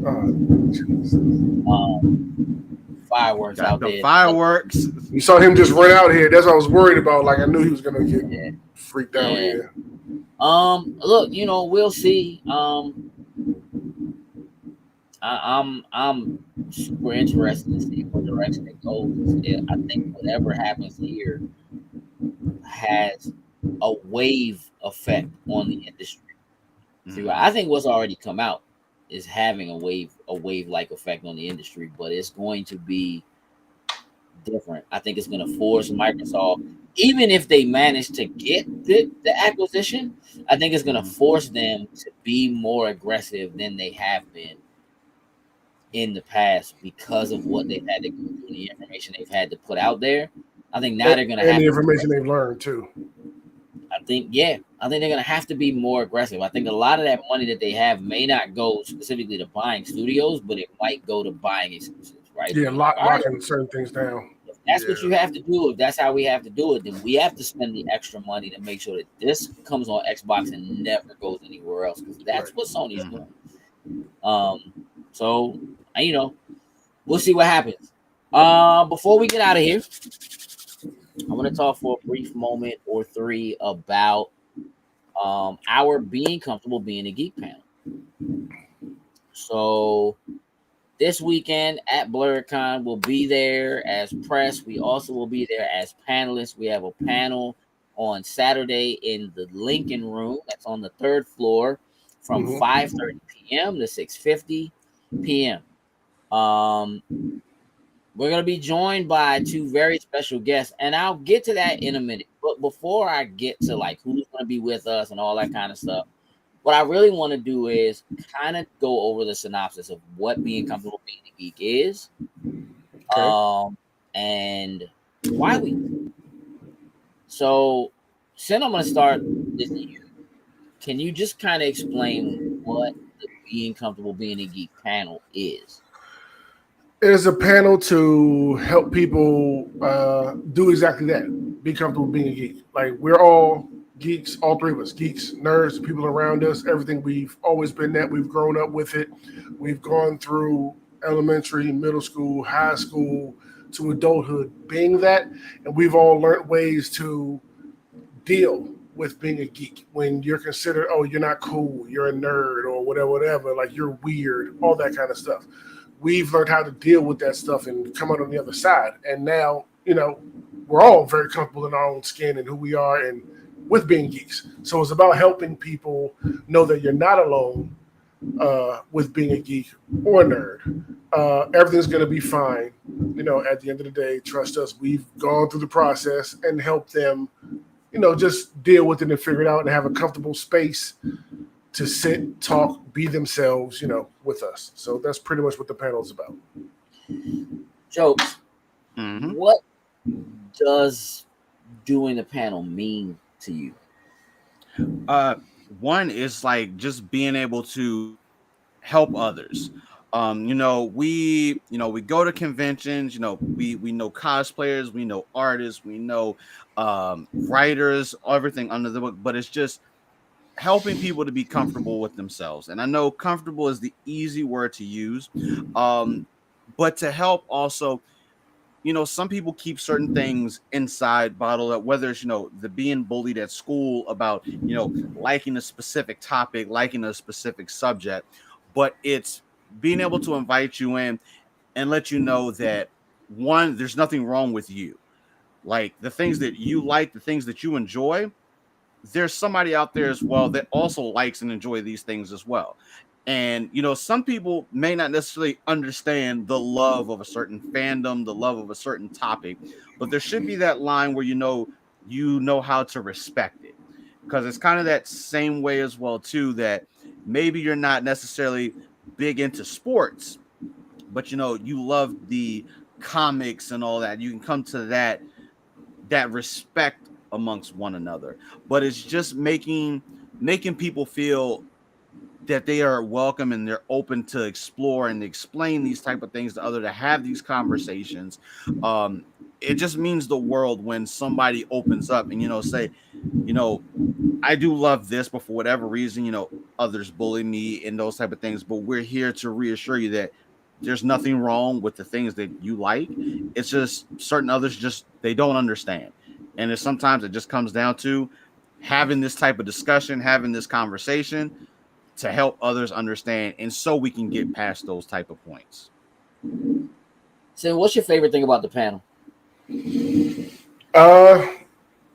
Fireworks out there. Fireworks. You saw him just run out here. That's what I was worried about. Like, I knew he was going to get freaked out here. Look, we'll see. I'm super interested to see what direction it goes. I think whatever happens here has a wave effect on the industry. I think what's already come out is having a wave-like effect on the industry, but it's going to be different. I think it's going to force Microsoft, even if they manage to get the acquisition, I think it's going to force them to be more aggressive than they have been in the past because of what they've had to go through, the information they've had to put out there. I think now they're going to have the information they've learned too. I think they're going to have to be more aggressive. I think a lot of that money that they have may not go specifically to buying studios, but it might go to buying exclusives, right? Yeah, locking certain things down. If that's what you have to do, if that's how we have to do it, then we have to spend the extra money to make sure that this comes on Xbox and never goes anywhere else, because that's what Sony's doing. So, we'll see what happens. Before we get out of here, I want to talk for a brief moment or three about our being comfortable being a geek panel. So this weekend at BlurredCon, we'll be there as press. We also will be there as panelists. We have a panel on Saturday in the Lincoln Room. That's on the 3rd floor from 5:30 p.m. to 6:50 p.m. We're going to be joined by 2 very special guests, and I'll get to that in a minute. But before I get to like who's going to be with us and all that kind of stuff, what I really want to do is kind of go over the synopsis of what being comfortable being a geek is, Okay. and why we. So, Sin, I'm gonna start this. Can you just kind of explain what the being comfortable being a geek panel is? It is a panel to help people do exactly that. Be comfortable being a geek. Like we're all geeks, all three of us, geeks, nerds, the people around us, everything. We've always been that. We've grown up with it. We've gone through elementary, middle school, high school to adulthood being that. And we've all learned ways to deal with being a geek when you're considered, oh, you're not cool, you're a nerd or whatever, like you're weird, all that kind of stuff. We've learned how to deal with that stuff and come out on the other side. And now, we're all very comfortable in our own skin and who we are and with being geeks. So it's about helping people know that you're not alone with being a geek or a nerd. Everything's going to be fine. At the end of the day, trust us, we've gone through the process and helped them just deal with it and figure it out and have a comfortable space to sit, talk, be themselves, with us. So that's pretty much what the panel is about. Jokes. Mm-hmm. What does doing the panel mean to you? One is like just being able to help others. We go to conventions, we know cosplayers, we know artists, we know writers, everything under the book, but it's just helping people to be comfortable with themselves. And I know comfortable is the easy word to use. But to help also, some people keep certain things inside bottled up, whether it's, the being bullied at school about, liking a specific topic, liking a specific subject, but it's being able to invite you in and let you know that one, there's nothing wrong with you. Like the things that you like, the things that you enjoy, there's somebody out there as well that also likes and enjoy these things as well. And some people may not necessarily understand the love of a certain fandom, the love of a certain topic, but there should be that line where you know how to respect it. Because it's kind of that same way as well too, that maybe you're not necessarily big into sports, but you love the comics and all that. You can come to that respect amongst one another, but it's just making people feel that they are welcome and they're open to explore and explain these type of things to other, to have these conversations. It just means the world when somebody opens up and say, you know I do love this, but for whatever reason, others bully me and those type of things, but we're here to reassure you that there's nothing wrong with the things that you like. It's just certain others just they don't understand. And it's sometimes it just comes down to having this type of discussion, having this conversation to help others understand, and so we can get past those type of points. So, what's your favorite thing about the panel? Uh,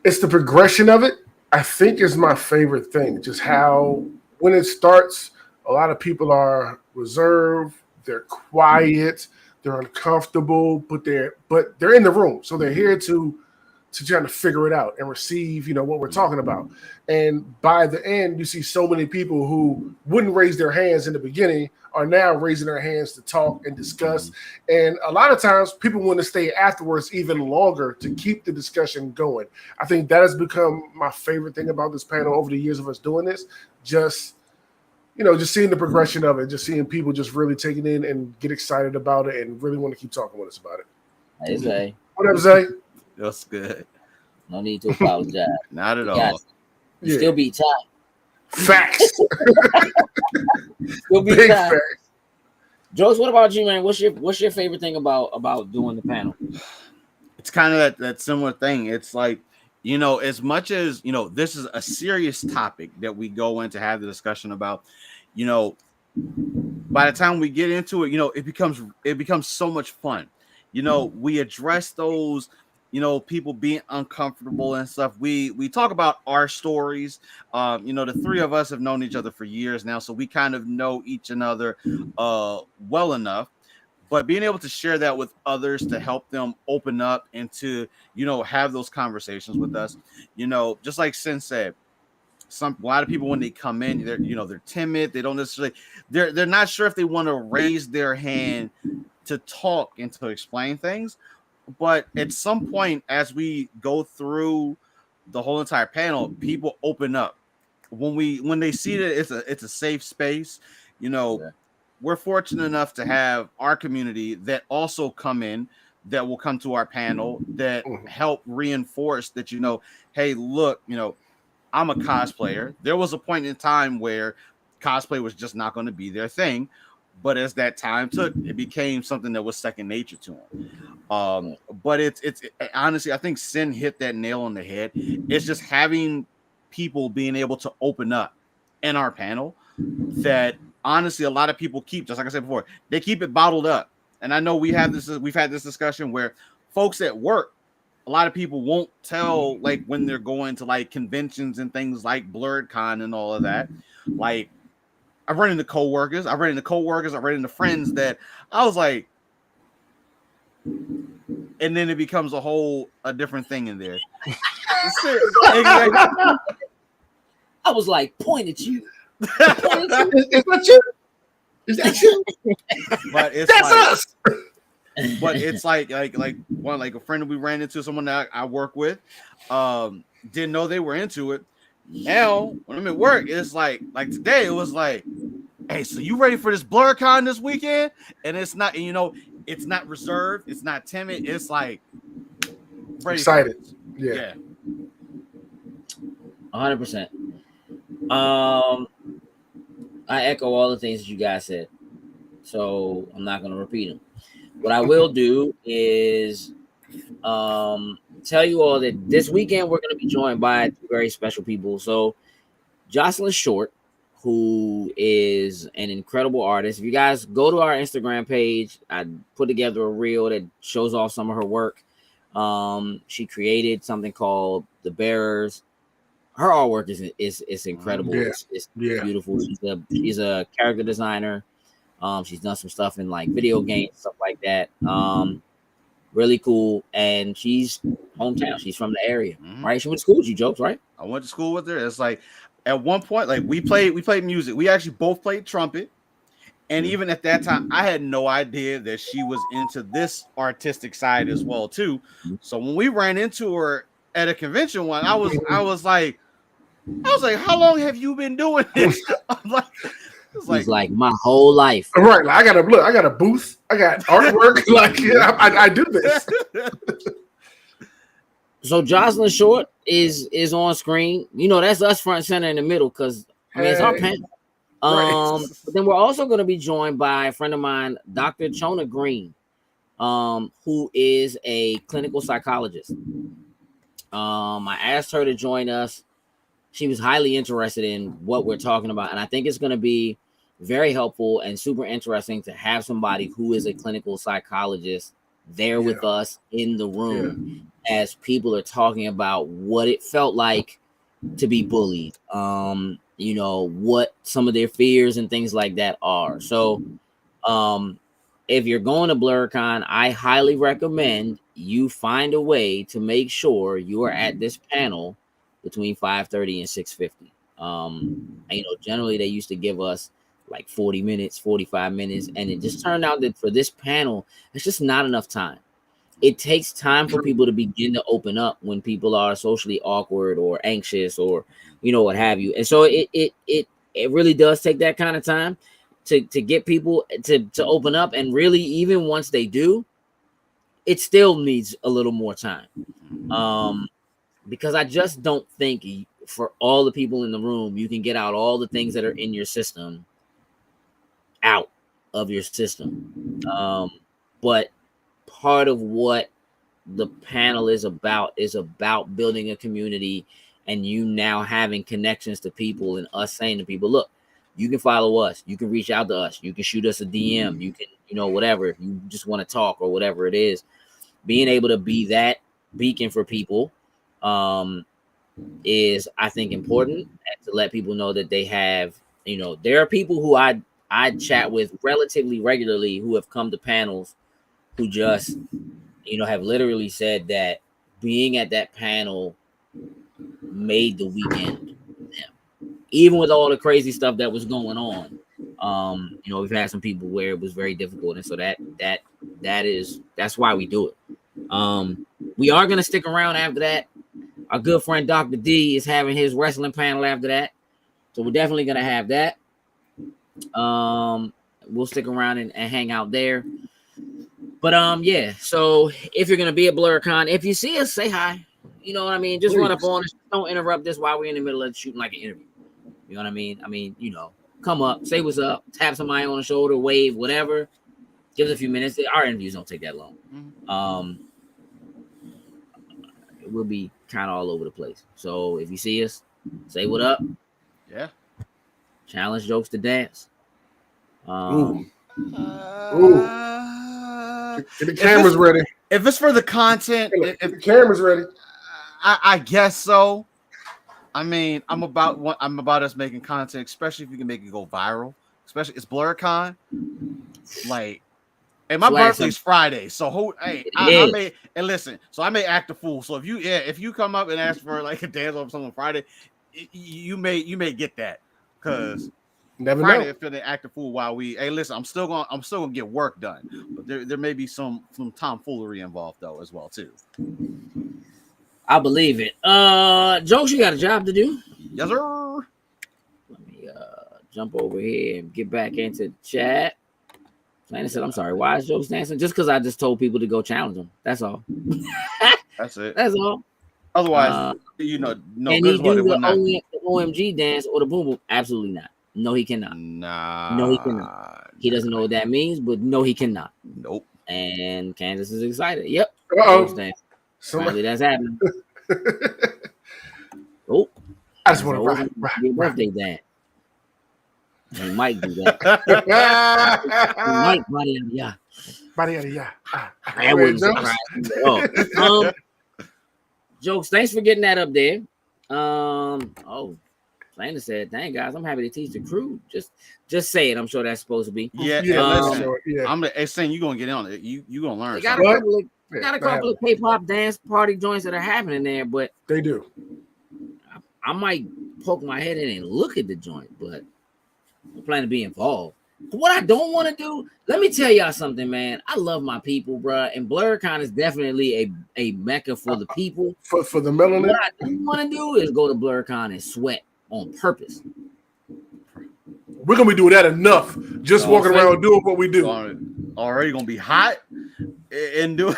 it's the progression of it. I think is my favorite thing. Just how when it starts, a lot of people are reserved, they're quiet, they're uncomfortable, but they're in the room, so they're here to trying to figure it out and receive, what we're talking about. And by the end, you see so many people who wouldn't raise their hands in the beginning are now raising their hands to talk and discuss. And a lot of times people want to stay afterwards even longer to keep the discussion going. I think that has become my favorite thing about this panel over the years of us doing this. Just seeing the progression of it, just seeing people just really take it in and get excited about it and really want to keep talking with us about it. Hey, Zay. What up, Zay? That's good. No need to apologize. Not at You all. guys, you still be tight. Facts. Still be Big tight. facts. Jokes, what about you, man? What's your favorite thing about doing the panel? It's kind of that similar thing. It's like, as much as, this is a serious topic that we go in to have the discussion about, by the time we get into it, it becomes so much fun. We address those, people being uncomfortable and stuff. We talk about our stories. The three of us have known each other for years now, so we kind of know each another well enough. But being able to share that with others to help them open up and to, have those conversations with us, just like Sin said, a lot of people when they come in, they're timid. They don't necessarily they're not sure if they want to raise their hand to talk and to explain things. But at some point, as we go through the whole entire panel, people open up when they see that it's a safe space. We're fortunate enough to have our community that also come in, that will come to our panel, that help reinforce that, hey, look, I'm a cosplayer. There was a point in time where cosplay was just not going to be their thing. But as that time took, it became something that was second nature to them. But it's honestly, I think Sin hit that nail on the head. It's just having people being able to open up in our panel that honestly a lot of people keep, just like I said before, they keep it bottled up. And I know we've had this discussion where folks at work, a lot of people won't tell, like, when they're going to like conventions and things like BlurredCon and all of that. Like, I've run into coworkers, I've run into friends that I was like, and then it becomes a different thing in there. I was like, point at you. Is that you? Is that you? But it's that's like, us. But it's like a friend that we ran into, someone that I work with, didn't know they were into it. Now when I'm at work, it's like today it was like, hey, so you ready for this BlurredCon this weekend? And it's not, it's not reserved, it's not timid, it's like Excited. Yeah. 100%. I echo all the things that you guys said, so I'm not going to repeat them. What I will do is tell you all that this weekend we're going to be joined by two very special people. So Jocelyn Short, who is an incredible artist. If you guys go to our Instagram page, I put together a reel that shows off some of her work. She created something called The Bearers. Her artwork is incredible. Yeah. It's beautiful. She's a character designer. She's done some stuff in like video games, stuff like that. Really cool. And she's hometown. She's from the area, right? She went to school with you, Jokes, right? I went to school with her. It's like at one point, like we played music. We actually both played trumpet. And even at that time, I had no idea that she was into this artistic side as well, too. So when we ran into her at a convention one, I was like, how long have you been doing this? I'm like, it's like my whole life. Right. Like, I got a booth. I got artwork. Like, I do this. So Jocelyn Short is on screen. That's us front center in the middle because it's our panel. But then we're also going to be joined by a friend of mine, Dr. Chona Green, who is a clinical psychologist. I asked her to join us. She was highly interested in what we're talking about, and I think it's going to be very helpful and super interesting to have somebody who is a clinical psychologist there with us in the room as people are talking about what it felt like to be bullied, what some of their fears and things like that are. So if you're going to BlurredCon, I highly recommend you find a way to make sure you are at this panel between 5:30 and 6:50. Generally they used to give us like 40 minutes, 45 minutes, and it just turned out that for this panel, it's just not enough time. It takes time for people to begin to open up when people are socially awkward or anxious or what have you. And so it really does take that kind of time to get people to open up. And really, even once they do, it still needs a little more time. Because I just don't think for all the people in the room, you can get out all the things that are in your system out of your system. But part of what the panel is about building a community and you now having connections to people and us saying to people, look, you can follow us, you can reach out to us, you can shoot us a DM, you can, whatever, if you just want to talk or whatever it is. Being able to be that beacon for people is, I think, important, and to let people know that they have, there are people who I chat with relatively regularly who have come to panels who just, have literally said that being at that panel made the weekend for them. even with all the crazy stuff that was going on, you know, we've had some people where it was very difficult, and so that's why we do it. We are gonna stick around after that. Our good friend Dr. D is having his wrestling panel after that, so we're definitely gonna have that. We'll stick around and hang out there. But yeah. So if you're gonna be at BlurCon, if you see us, say hi. You know what I mean? Just Please. run up on us. Don't interrupt this while we're in the middle of shooting like an interview. You know what I mean? I mean, you know, come up, say what's up, tap somebody on the shoulder, wave, whatever. Give us a few minutes. Our interviews don't take that long. We'll be kind of all over the place. So if you see us, say what up. Yeah. Challenge Jokes to dance. Ooh. Get the cameras ready. If it's for the content, Get the cameras ready. I guess so. I mean, I'm about us making content, especially if you can make it go viral. Especially it's BlurCon. Like, and my birthday's Friday, so I may and listen. So I may act a fool. So if you come up and ask for like a dance or something on Friday, you may get that because never Friday know. if they act a fool while we listen. I'm still gonna get work done, but there may be some tomfoolery involved though as well too. I believe it. Jokes, you got a job to do. Yes, sir. Let me jump over here and get back into the chat. Lana said, I'm sorry, why is Jokes dancing? Just because I just told people to go challenge him. That's all. That's it. That's all. Otherwise, no. Can he do the OMG dance or the boom boom? Absolutely not. No, he cannot. Nah. No, he cannot. He doesn't know what that means, but no, he cannot. Nope. And Kansas is excited. Yep. Somebody that's happening. Oh, I just want to ride. Your birthday dance. He might do that. He might body out, yeah. That wouldn't surprise me. Jokes, thanks for getting that up there. Lana said, "Dang guys, I'm happy to teach the crew. Just say it. I'm sure that's supposed to be. Yeah. I'm saying you're gonna get on it. You gonna learn. Got a couple of K-pop dance party joints that are happening there, but they do. I might poke my head in and look at the joint, but I plan to be involved. What I don't want to do, let me tell y'all something, man. I love my people, bro, and BlurCon is definitely a mecca for the people. For the melanin. What I don't want to do is go to BlurCon and sweat on purpose. We're gonna be doing that enough. Just walking around doing what we do. Already gonna be hot and do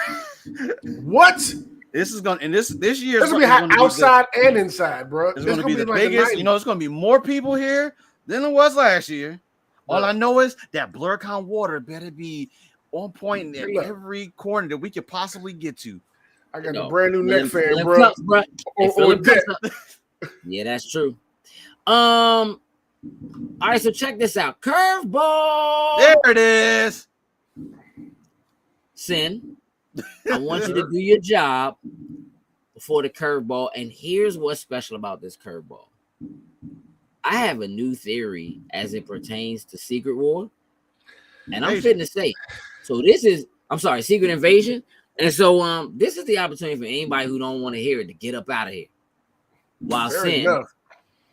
what? This is gonna this year. It's gonna be hot outside and inside, bro. It's gonna be the biggest. You know, it's gonna be more people here than it was last year. All I know is that BlurCon water better be on point in every corner that we could possibly get to. I got a brand new neck fan, bro. Yeah, that's true. All right, so check this out. Curveball. There it is. Sin, I want you to do your job before the curveball. And here's what's special about this curveball. I have a new theory as it pertains to Secret War. And I'm fitting to say, so this is, I'm sorry, Secret Invasion. And so this is the opportunity for anybody who don't want to hear it to get up out of here. While Sin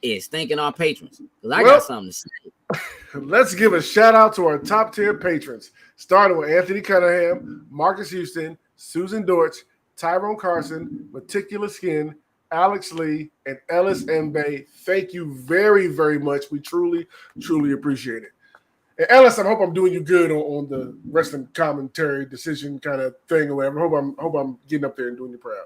is thanking our patrons. Because I got something to say. Let's give a shout out to our top tier patrons, starting with Anthony Cunningham, Marcus Houston, Susan Dortch, Tyrone Carson, Meticulous Skin, Alex Lee, and Ellis M. Bay. Thank you very, very much. We truly, truly appreciate it. And Ellis, I hope I'm doing you good on the wrestling commentary decision kind of thing or whatever. Hope I'm getting up there and doing you proud.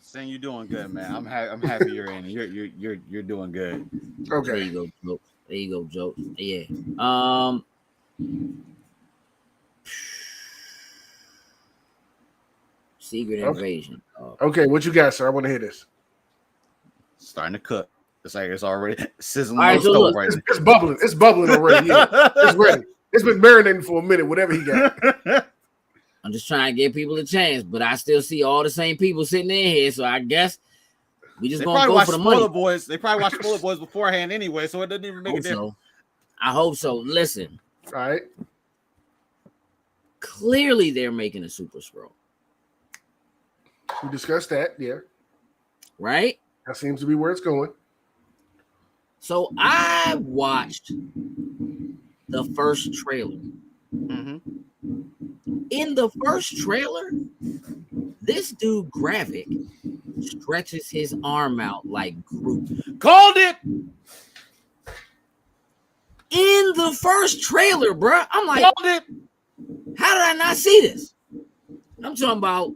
Saying you're doing good, man. I'm happy you're in. You're doing good. Okay. There you go, Jokes. There you go, Jokes. Yeah. Secret Invasion. Okay, what you got, sir? I want to hear this. Starting to cook. It's like it's already sizzling on the stove right now. It's bubbling. It's bubbling already. Yeah. It's ready. It's been marinating for a minute, whatever he got. I'm just trying to give people a chance, but I still see all the same people sitting in here, so I guess we just gonna go for the money. Boys. They probably watched Spoiler Boys beforehand anyway, so it doesn't even make a difference. I hope so. Listen. All right. Clearly, they're making a Super Scroll. We discussed that, yeah. Right? That seems to be where it's going. So I watched the first trailer. Mm-hmm. In the first trailer, this dude Gravik stretches his arm out like Groot. Called it. In the first trailer, bruh. I'm like, Called it. how did I not see this? I'm talking about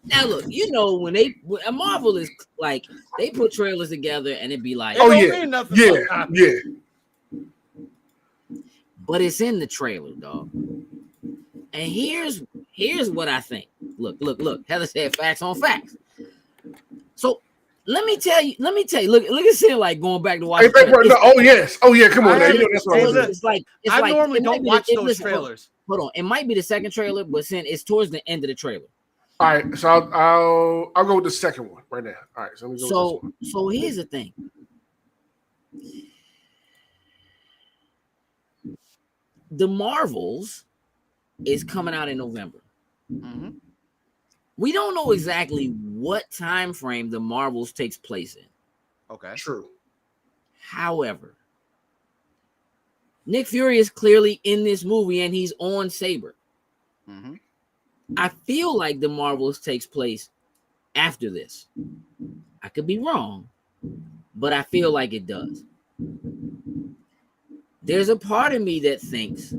now. Look, you know when a Marvel is like they put trailers together and it'd be like, Oh It don't yeah, mean nothing yeah, sometimes. yeah. but it's in the trailer, dog. And here's what I think. Look. Heather said facts on facts. So let me tell you. Look at Sin like going back to watch. Hey, bro, no, oh yes, oh yeah. Come on, I now. You know haven't- that's what hey, I was look, doing. It's like I normally it might don't be watch the- those listen, trailers. Hold on, it might be the second trailer, but Sin it's towards the end of the trailer. All right, so I'll go with the second one right now. All right, so let me go with this one. So here's the thing. The Marvels is coming out in November. Mm-hmm. We don't know exactly what time frame the Marvels takes place in. Okay. True. However, Nick Fury is clearly in this movie and he's on Saber. Mm-hmm. I feel like the Marvels takes place after this. I could be wrong, but I feel like it does. There's a part of me that thinks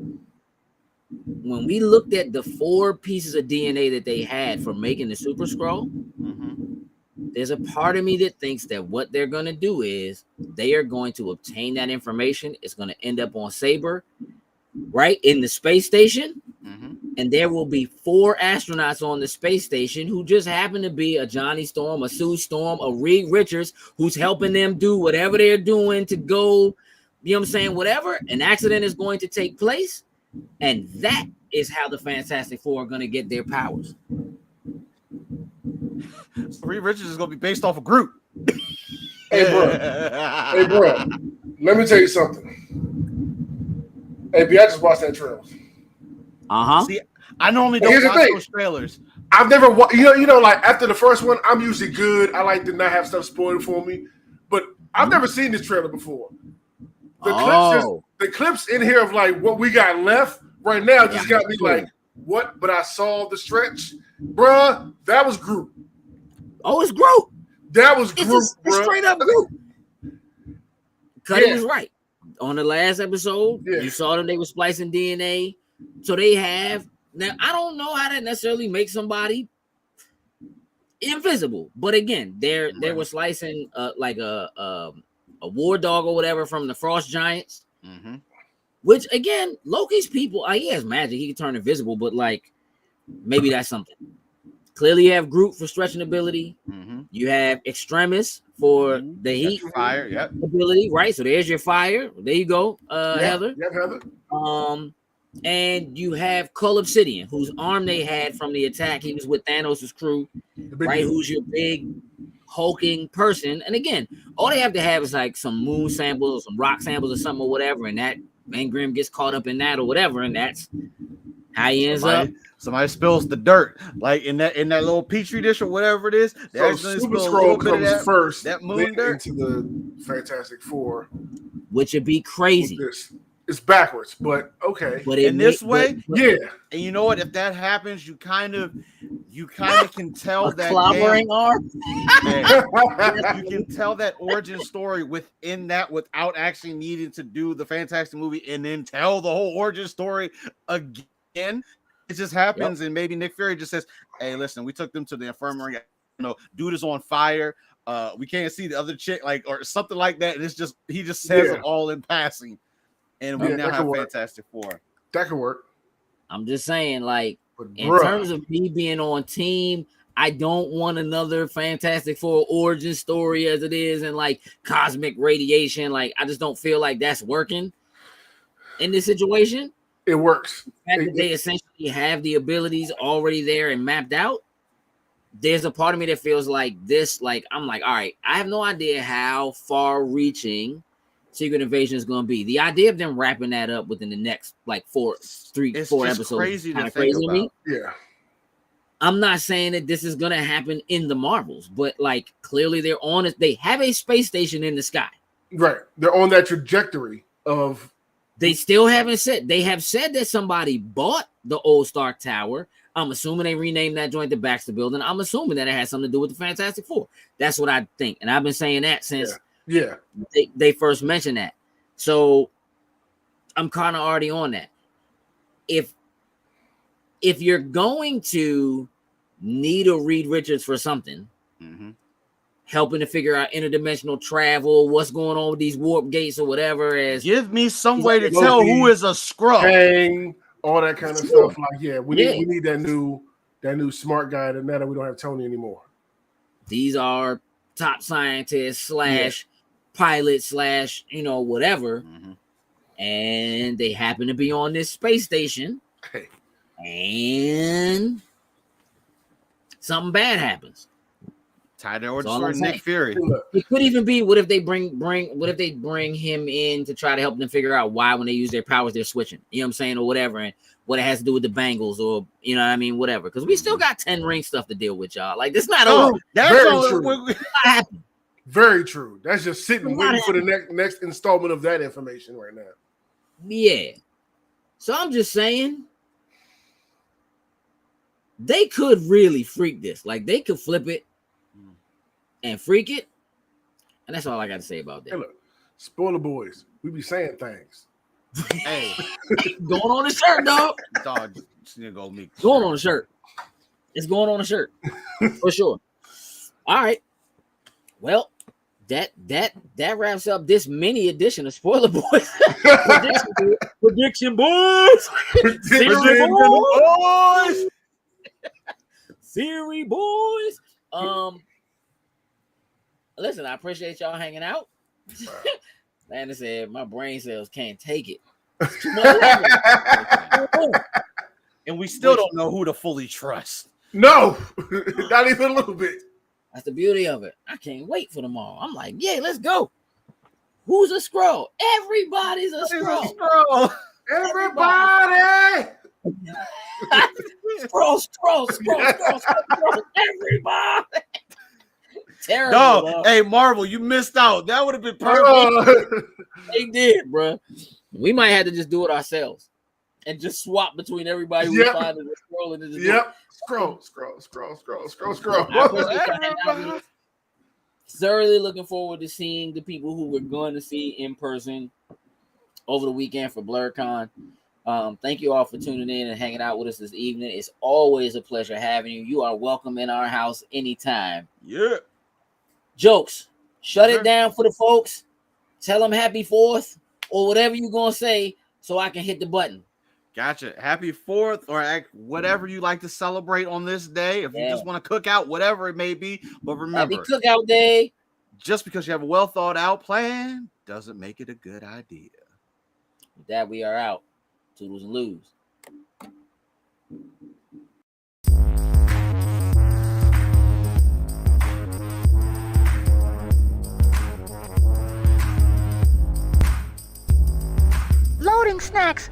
when we looked at the 4 pieces of DNA that they had for making the Super Scroll, there's a part of me that thinks that what they're going to do is they are going to obtain that information. It's going to end up on Saber, right, in the space station. Mm-hmm. And there will be 4 astronauts on the space station who just happen to be a Johnny Storm, a Sue Storm, a Reed Richards, who's helping them do whatever they're doing to go, you know what I'm saying, whatever. An accident is going to take place. And that is how the Fantastic Four are going to get their powers. So Reed Richards is going to be based off of Groot. Hey, bro. Hey, bro. Let me tell you something. Hey, B, I just watched that trailer. See, I normally Here's don't the watch thing. those trailers. I've never, you know, like after the first one, I'm usually good. I like to not have stuff spoiled for me, but I've never seen this trailer before. The clips in here of like what we got left right now just got me like, what? But I saw the stretch, bruh. That was Groot. Oh, it's Groot. That was Groot, It's bruh. straight up Groot. Cuddy Yeah. was right. On the last episode, Yeah. you saw them, they were splicing DNA. So they have, now I don't know how that necessarily makes somebody invisible. But again, they were slicing like a war dog or whatever from the Frost Giants. Mm-hmm. Which again, Loki's people, he has magic, he can turn invisible, but like maybe that's something. Clearly, you have Groot for stretching ability. Mm-hmm. You have Extremis for the heat Fire, yep. ability, right? So there's your fire. There you go, Heather. Yep, Heather. And you have Cull Obsidian, whose arm they had from the attack. He was with Thanos' crew, right? Who's your big hulking person. And again, all they have to have is like some moon samples or some rock samples or something or whatever, and that Van Grimm gets caught up in that or whatever, and that's how he ends up. Somebody spills the dirt, like in that little petri dish or whatever it is. So Super Scroll comes first, that moon dirt into the Fantastic Four, which would be crazy. It's backwards, but okay. But in this way, yeah. And you know what? If that happens, you kind of can tell that clobbering arm. You can tell that origin story within that without actually needing to do the Fantastic movie and then tell the whole origin story again. It just happens, and maybe Nick Fury just says, "Hey, listen, we took them to the infirmary. You know, dude is on fire. We can't see the other chick, like or something like that." And it's just he just says it all in passing, and we now have Fantastic Four. That could work. I'm just saying, like in terms of me being on team, I don't want another Fantastic Four origin story as it is, and like cosmic radiation. Like I just don't feel like that's working in this situation. It works. The fact that they essentially have the abilities already there and mapped out. There's a part of me that feels like this. Like I'm like, all right, I have no idea how far-reaching Secret Invasion is going to be. The idea of them wrapping that up within the next like four episodes, crazy kind to of crazy think to me. about. Yeah. I'm not saying that this is going to happen in the Marvels, but like clearly they're on it. They have a space station in the sky. Right. They're on that trajectory of. They still haven't said. They have said that somebody bought the old Stark Tower. I'm assuming they renamed that joint the Baxter Building. I'm assuming that it has something to do with the Fantastic Four. That's what I think, and I've been saying that since they first mentioned that. So I'm kind of already on that. If you're going to need a Reed Richards for something, helping to figure out interdimensional travel, what's going on with these warp gates or whatever, give me some way to tell who is a Skrull. Hang, all that kind of stuff. Like, we need that new smart guy. And now that we don't have Tony anymore. These are top scientists / pilots / whatever. And they happen to be on this space station. Hey. And something bad happens. Tie their orders for Nick Fury. It could even be what if they bring him in to try to help them figure out why when they use their powers they're switching. You know what I'm saying, or whatever, and what it has to do with the Bengals, or you know what I mean, whatever. Because we still got 10 ring stuff to deal with, y'all. Like this not over. That's very true. Not very true. That's just sitting waiting for the next installment of that information right now. Yeah. So I'm just saying they could really freak this. Like they could flip it and freak it. And that's all I got to say about that. Hey, look, spoiler boys, we be saying things. Hey, going on the shirt, dog. Dog, go me. Going on the shirt. It's going on the shirt for sure. All right. Well, that wraps up this mini edition of Spoiler Boys. Prediction boys. Siri boys. Siri boys. Listen, I appreciate y'all hanging out. Man, I said my brain cells can't take it. And we still don't know who to fully trust. No, not even a little bit. That's the beauty of it. I can't wait for tomorrow. I'm like, yeah, let's go. Who's a Skrull? Everybody's a Skrull. Everybody. Skrull. Everybody. Terrible. No, hey Marvel, you missed out. That would have been perfect. They did, bro. We might have to just do it ourselves and just swap between everybody we find in the Skrull and just Scroll. Thoroughly looking forward to seeing the people who we're going to see in person over the weekend for BlurCon. Thank you all for tuning in and hanging out with us this evening. It's always a pleasure having you. You are welcome in our house anytime. Yeah. Jokes, shut it down for the folks. Tell them happy 4th or whatever you're going to say so I can hit the button. Gotcha. Happy 4th or whatever you like to celebrate on this day. If you just want to cook out, whatever it may be. But remember, happy cookout day. Just because you have a well thought out plan doesn't make it a good idea. With that, we are out. Toodles and lose. Loading snacks.